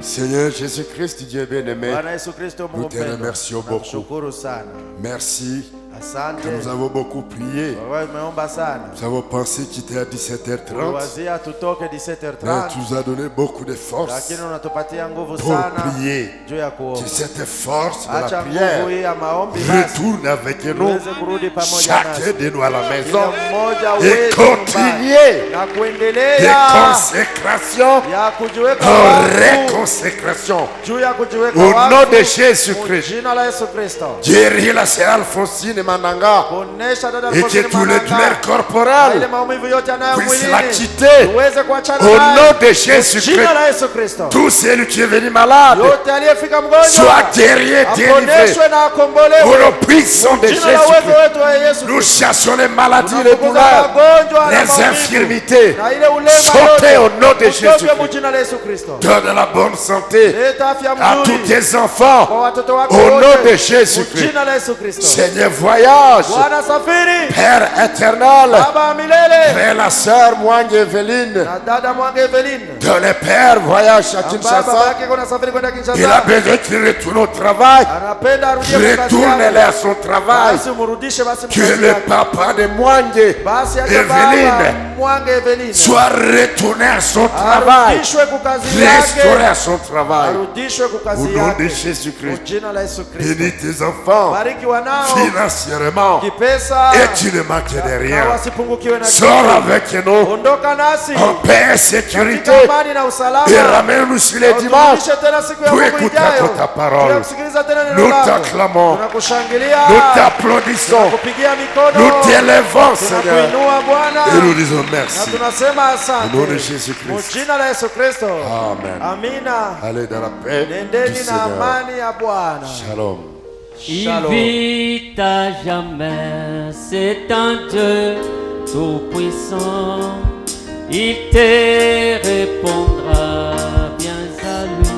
Seigneur Jésus-Christ, Dieu bien-aimé, Bwana Yesu Kristo, nous Mungu te mpendwa, remercions beaucoup. nakushukuru sana. Merci Asante. que nous avons beaucoup prié. Wewe umeomba sana. Nous avons pensé qu'il était à 17h30. Wazia tutoke Mais 17h30, tu nous as donné beaucoup de force lakini unatupatia nguvu pour sana prier. juu ya kuomba. Que cette force de la Acha nguvu prière hii ya maombi basi retourne avec nous, tuweze kurudi pamoja chacun nasi. de nous à la Kila maison, mmoja et wetu continuer nyumbani, na des kuendelea consécrations ya kujiweka en wakfu, réconsécration. juu ya kujiweka Au wakfu, nom de kwa Jésus-Christ, jina la Yesu Kristo. guéris la sœur Alphonsine Mandanga Ponesha dada et que Alphonsine tous les Mananga, douleurs na ile corporelles maumivu yote anayo puissent mwilini la quitter. uweze kuachana Au naye. nom de Kwa Jésus-Christ, jina la Yesu Kristo. tout celui qui est venu malade Yote aliyefika mgonjwa soit guéri et délivré. aponeshwe na Au akombolewe. nom puissant de Jina la uwezo Jésus-Christ, wetu wa Yesu nous Kristo. chassons les maladies, les Tunafukuza douleurs, magonjwa na les maumivu, infirmités. na ile ulema Sautez yote. au nom de Utoke Jésus-Christ. mu jina la Yesu Kristo. Donne la bonne santé Leta afya à tous mzuri tes enfants. kwa watoto wako Au nom wote. de Mu Jésus-Christ. jina la Yesu Kristo. Seigneur, voyage, Bwana safiri, Père éternel, Baba milele, vers la sœur Mwangi Evelyne. na dada Mwange Eveline. Que le Père voyage à Ambaye baba Kinshasa. yake kuna safiri kwenda Il a Kinshasa. besoin qu'il retourne au travail. Anapenda arudie kwa kazi Retourne-le yake. à son travail. Basi murudishe basi Que mkazi le yake. papa de Mwangi Basi acha baba Evelyne Mwange Eveline soit retourné à son travail. arudishwe kwa kazi Restauré yake. à son travail. Arudishwe kwa Au kazi nom de yake. Kwa Jésus-Christ. jina la Yesu Kristo. Bénis tes enfants Bariki wanao financièrement. kipesa Et tu ne manques de na rien. wasipungukiwe na Sors kitu. avec nous Ondoka nasi en paix et sécurité. katika amani na usalama. Et ramène-nous sur les dimanches. Uturudishe tena siku ya Pour Mungu écouter ijayo. ta parole. Tunakusikiliza tena neno Nous lako. t'acclamons. Tunakushangilia. Nous t'applaudissons. Kupigia mikono. Nous t'élèvons, Seigneur. Tunakuinua Bwana. Et nous disons Na merci. tunasema asante. Au nom de Mu Jésus-Christ. jina la Yesu Kristo. Amen. Amina. Allez dans la paix du Nendeni na Seigneur. amani ya Bwana. Shalom. Il Shalom. vit à jamais, c'est un Dieu tout-puissant. Il te répondra bien à lui.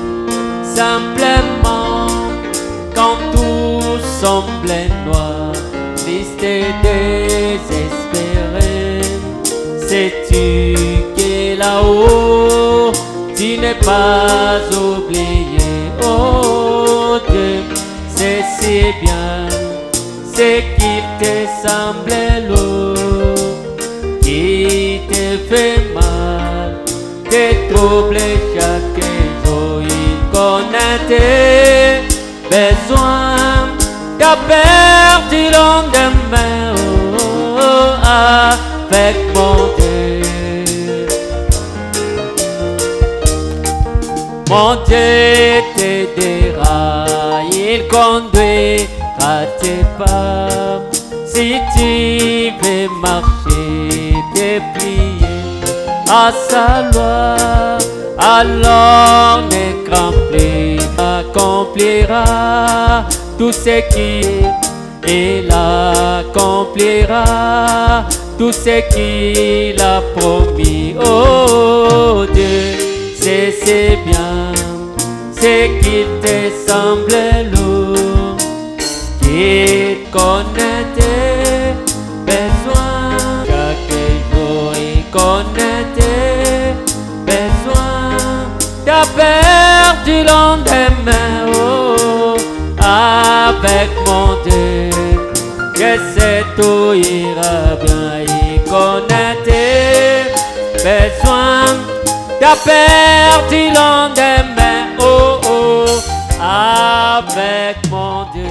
Simplement, quand tout semblait noir, triste et désespéré, sais-tu que là-haut, tu n'es pas oublié, oh Dieu. C'est si bien, c'est qu'il te semblait lourd, qui te fait mal, te trouble chaque jour. Il connaît tes besoins, t'as perdu lendemain, oh, avec mon Dieu. Mon Dieu t'aidera, il conduira tes pas. Si tu veux marcher, pieds pliés à sa loi, alors accomplira tout ce qu'il accomplira tout ce qu'il a promis. Oh Dieu, c'est bien ce qu'il te semble lourd, qu'il connaît tes besoins. Chaque jour il connaît tes besoins. T'as perdu lendemain, oh, avec mon Dieu, je sais tout ira bien. Il connaît tes besoins. T'as perdu lendemain, oh, oh, avec mon Dieu.